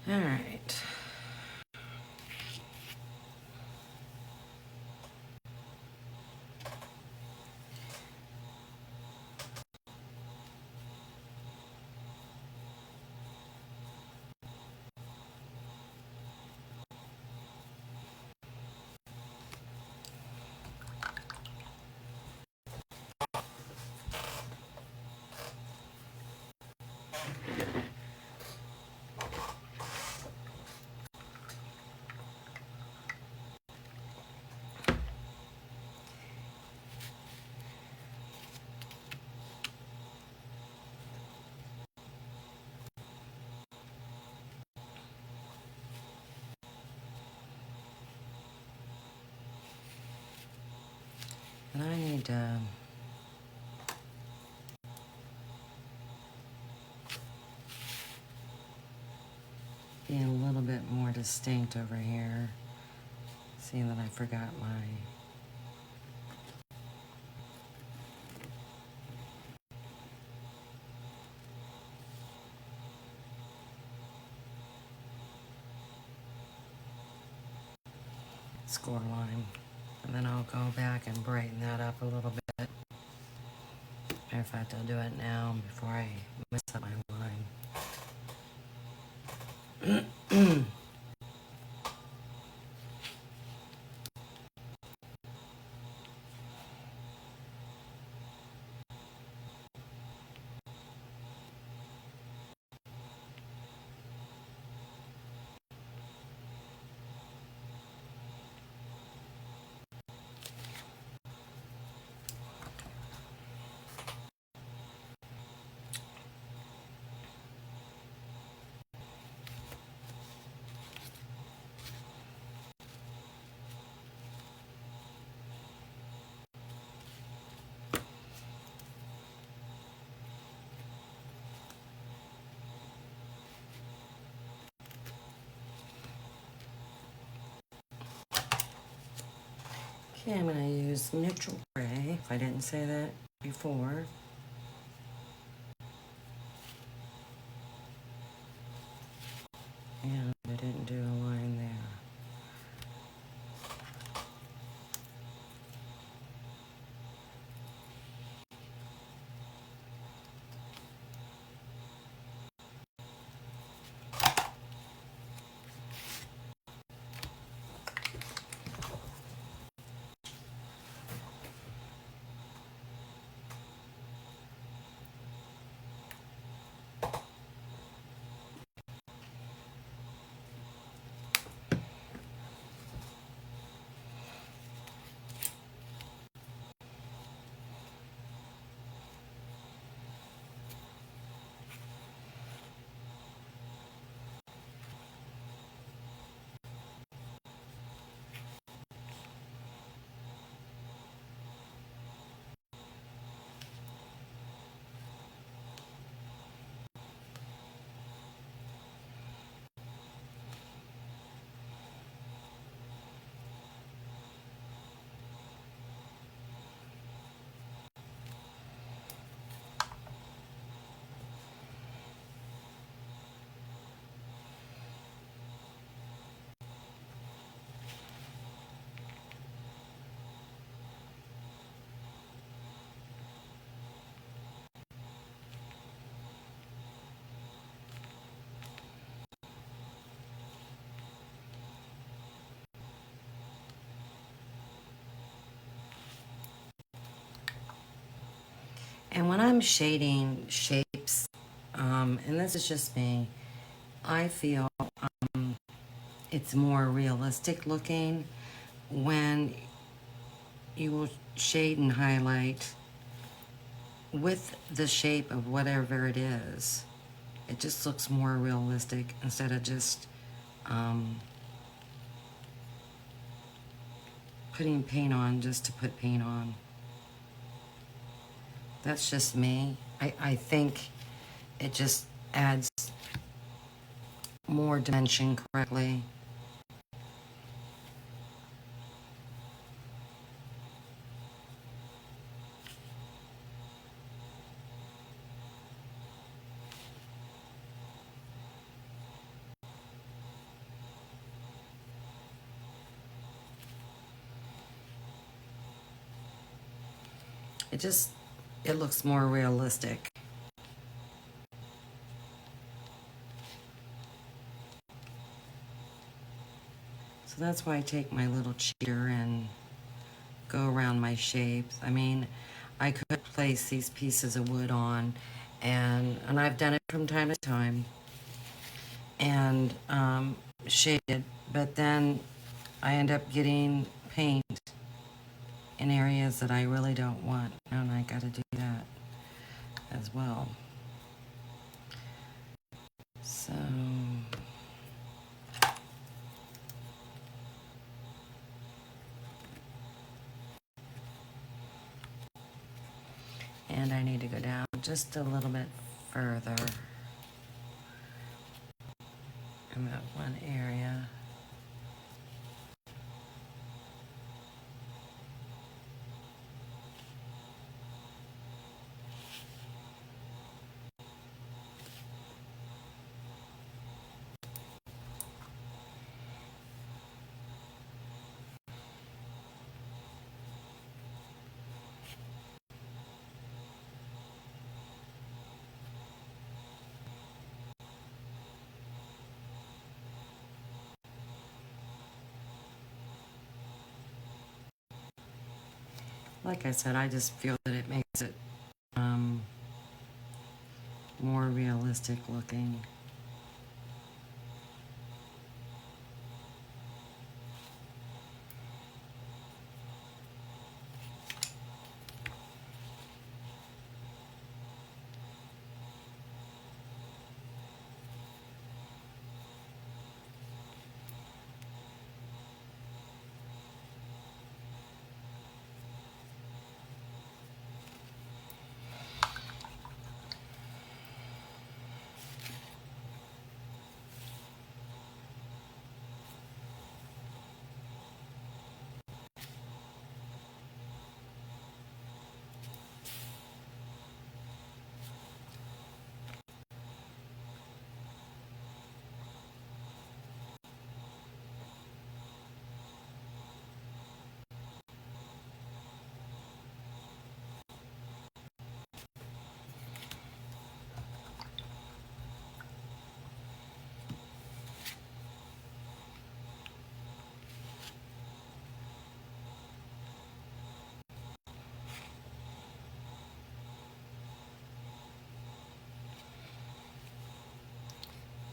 All right. And I need to be a little bit more distinct over here, seeing that I forgot my score line. And then I'll go back and brighten that up a little bit. Matter of fact, I'll do it now before I mess up my line. Okay, I'm going to use neutral gray, if I didn't say that before. And I didn't do a line there. And when I'm shading shapes, and this is just me, I feel it's more realistic looking when you will shade and highlight with the shape of whatever it is. It just looks more realistic instead of just putting paint on just to put paint on. That's just me. I think it just adds more dimension correctly. It looks more realistic. So that's why I take my little cheater and go around my shapes. I mean, I could place these pieces of wood on, and I've done it from time to time, and shaded, but then I end up getting paint in areas that I really don't want, and I gotta do that as well. So and I need to go down just a little bit further in that one area. Like I said, I just feel that it makes it more realistic looking.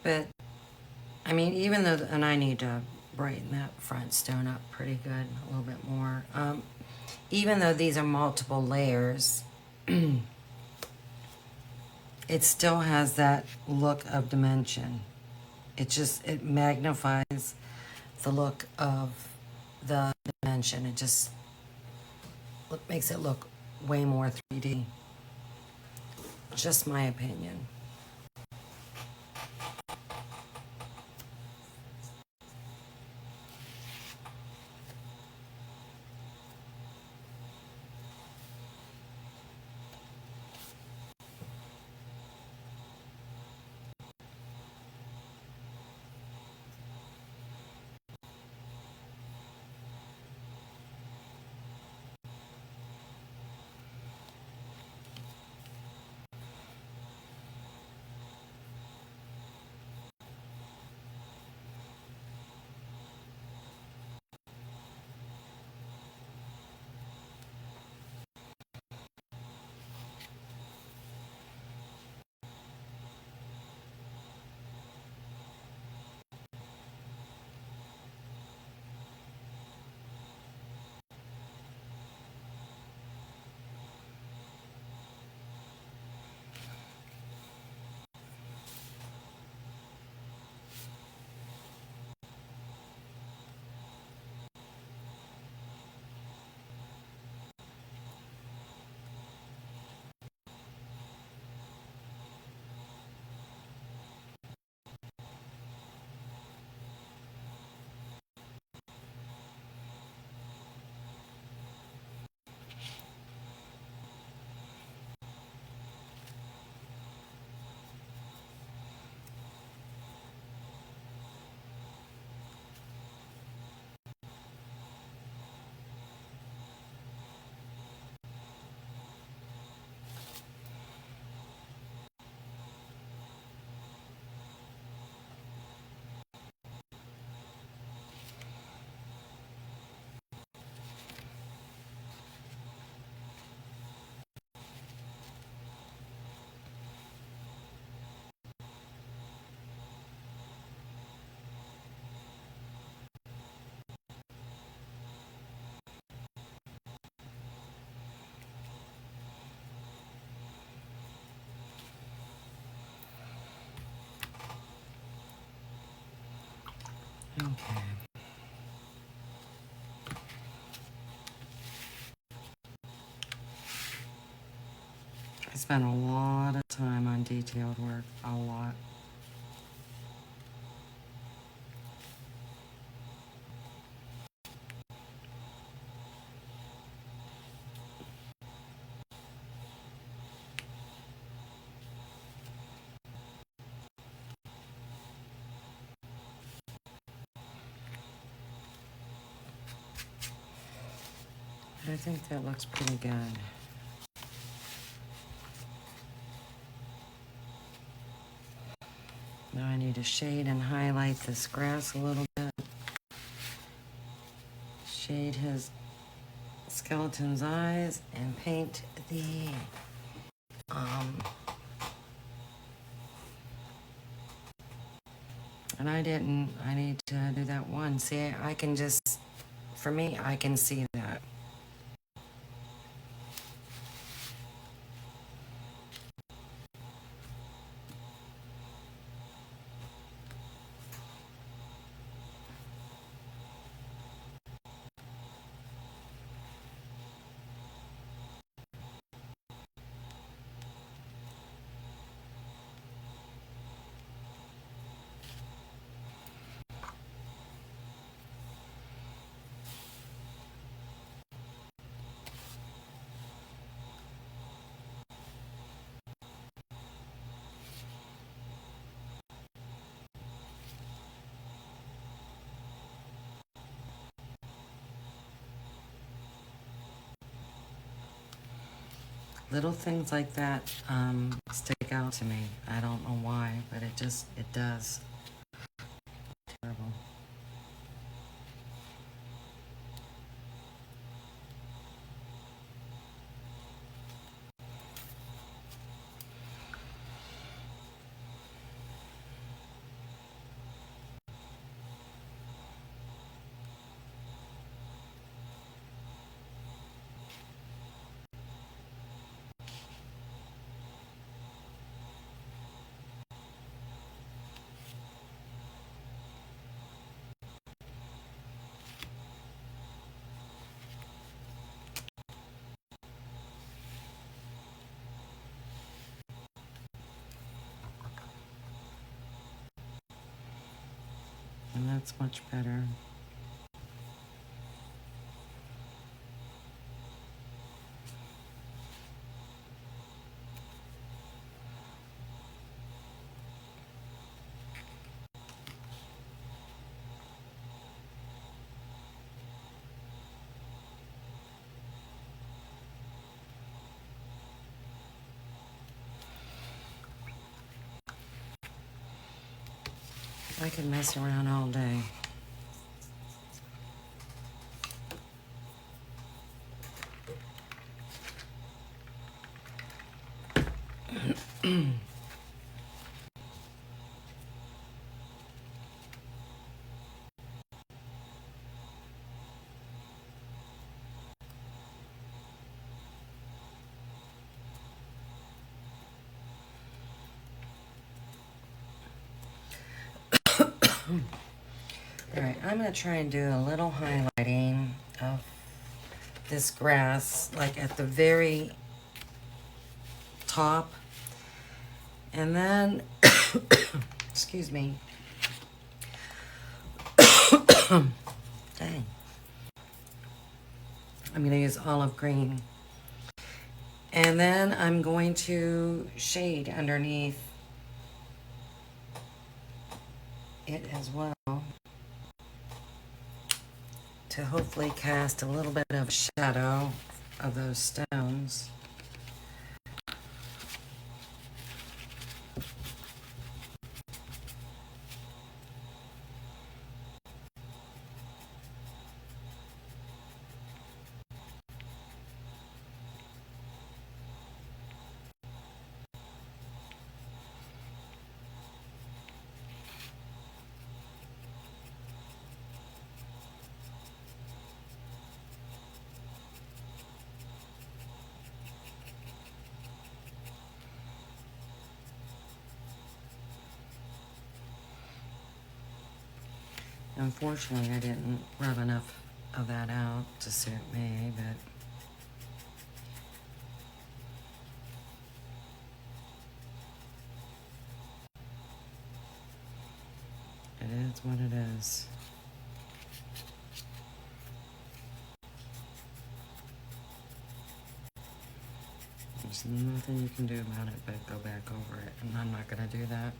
But I mean, even though, and I need to brighten that front stone up pretty good, a little bit more. Even though these are multiple layers, it still has that look of dimension. It magnifies the look of the dimension. It just makes it look way more 3D. Just my opinion. Okay. I spent a lot of time on detailed work, a lot. I think that looks pretty good. Now I need to shade and highlight this grass a little bit. Shade his skeleton's eyes and paint the and I need to do that one. See, I can just, for me, I can see that. Little things like that stick out to me. I don't know why, but it does. Terrible. And that's much better. I could mess around all day. Alright, I'm going to try and do a little highlighting of this grass, like at the very top. And then, excuse me. Dang. I'm going to use olive green. And then I'm going to shade underneath it as well to hopefully cast a little bit of shadow of those stones. Unfortunately, I didn't rub enough of that out to suit me, but it is what it is. There's nothing you can do about it but go back over it, and I'm not going to do that.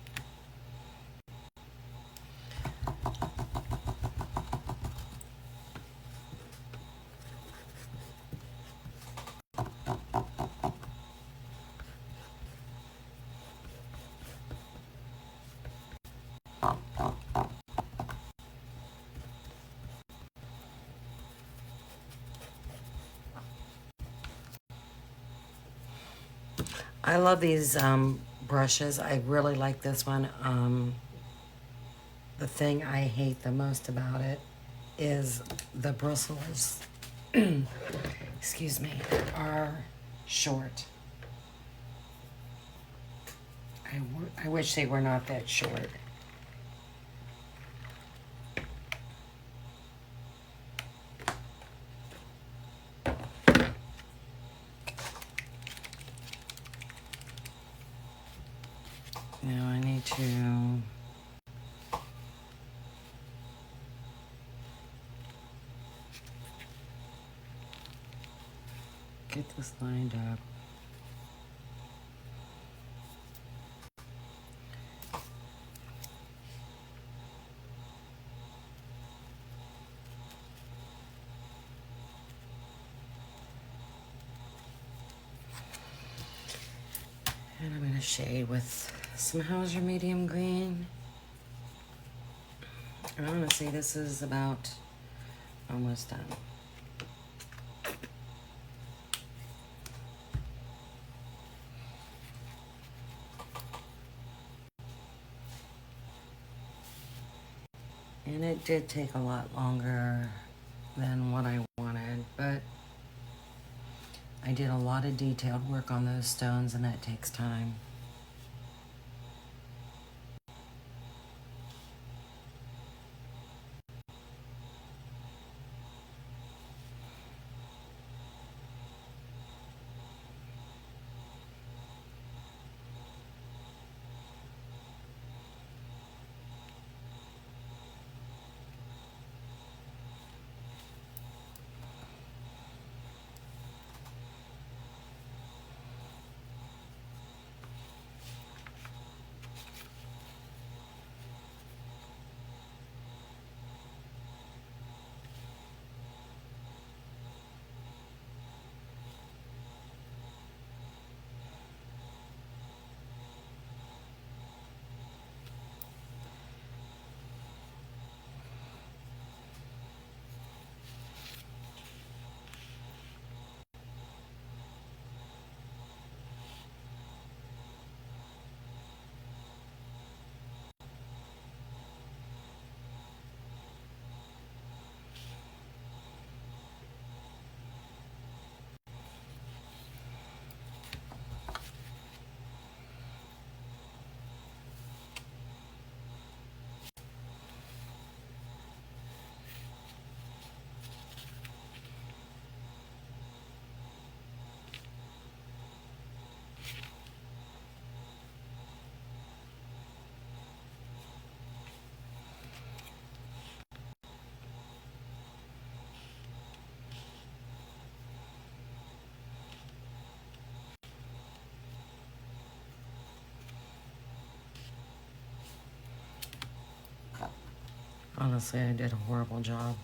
I love these brushes. I really like this one. The thing I hate the most about it is the bristles, excuse me, are short. I wish they were not that short. Now I need to get this lined up. And I'm going to shade with some Hauser medium green. And honestly, this is about almost done. And it did take a lot longer than what I wanted, but I did a lot of detailed work on those stones, and that takes time. Honestly, I did a horrible job.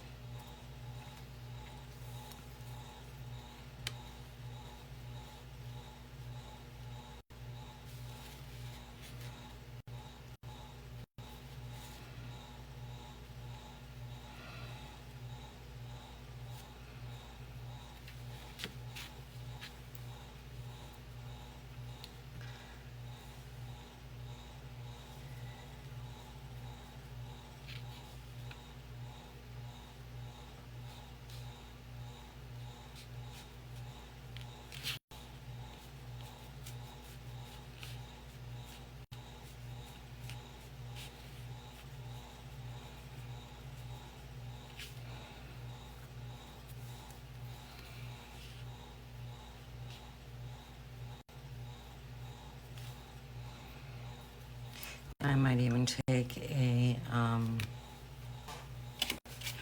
I might even take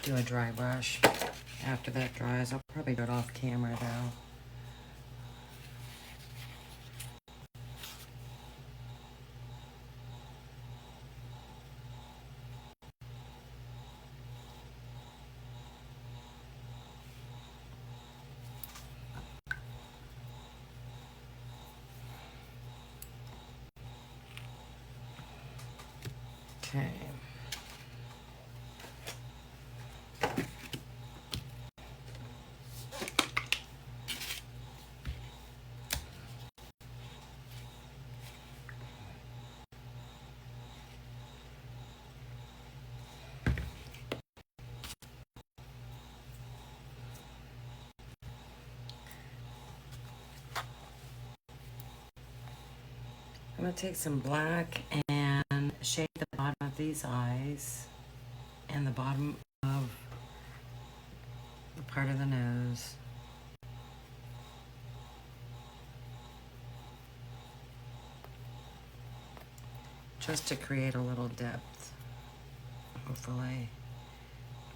do a dry brush after that dries. I'll probably do it off camera though. Okay. I'm going to take some black and shade the bottom of these eyes and the bottom of the part of the nose. Just to create a little depth, hopefully,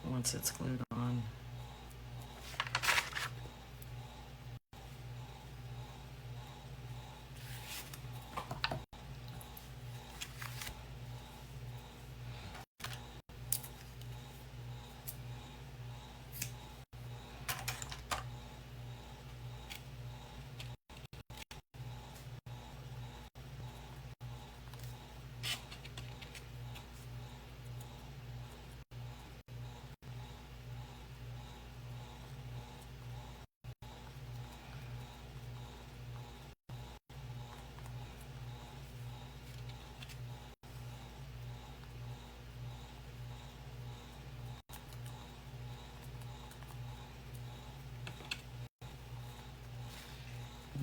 once it's glued on.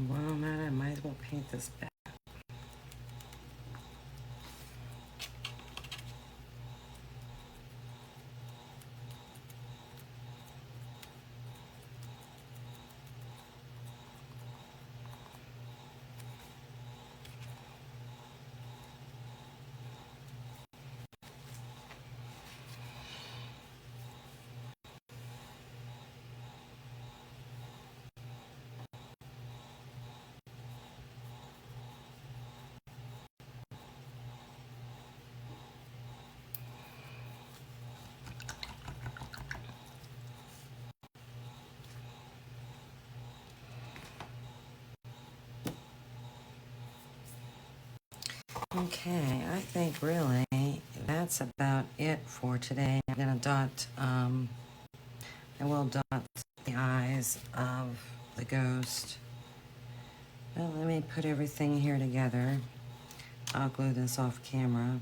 While I'm at it, I might as well paint this back. Okay, I think really that's about it for today. I'm gonna dot, I will dot the eyes of the ghost. Well, let me put everything here together. I'll glue this off camera.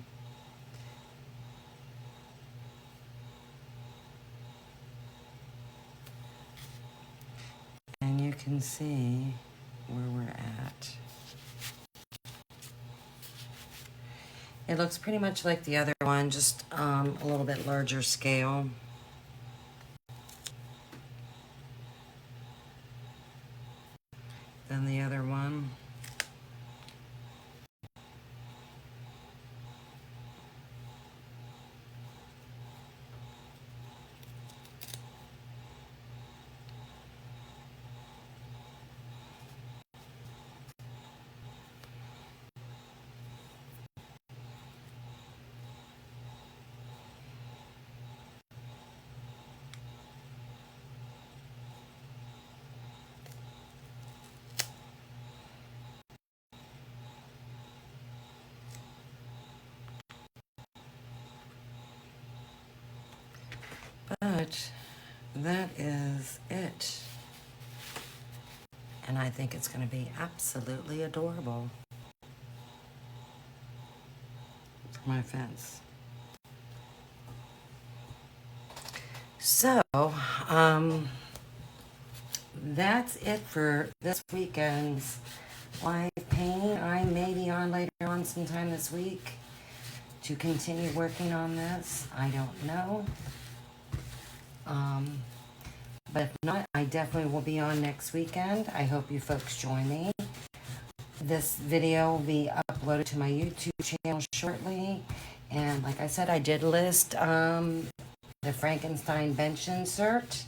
And you can see where we're at. It looks pretty much like the other one, just a little bit larger scale. Than the other one. But that is it. And I think it's going to be absolutely adorable for my fence. So, that's it for this weekend's live paint. I may be on later on sometime this week to continue working on this. I don't know. But if not, I definitely will be on next weekend. I hope you folks join me. This video will be uploaded to my YouTube channel shortly. And like I said, I did list the Frankenstein bench insert,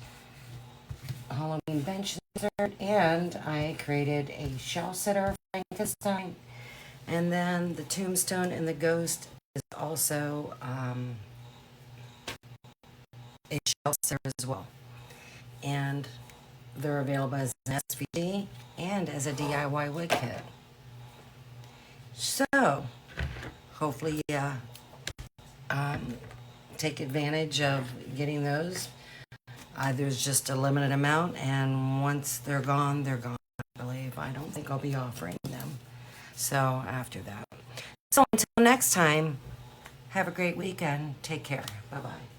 Halloween bench insert, and I created a shelf setter Frankenstein. And then the tombstone and the ghost is also a shelf setter as well. And they're available as an SVD and as a DIY wood kit. So, hopefully take advantage of getting those. There's just a limited amount, and once they're gone, I believe. I don't think I'll be offering them. So, after that. So, until next time, have a great weekend. Take care. Bye-bye.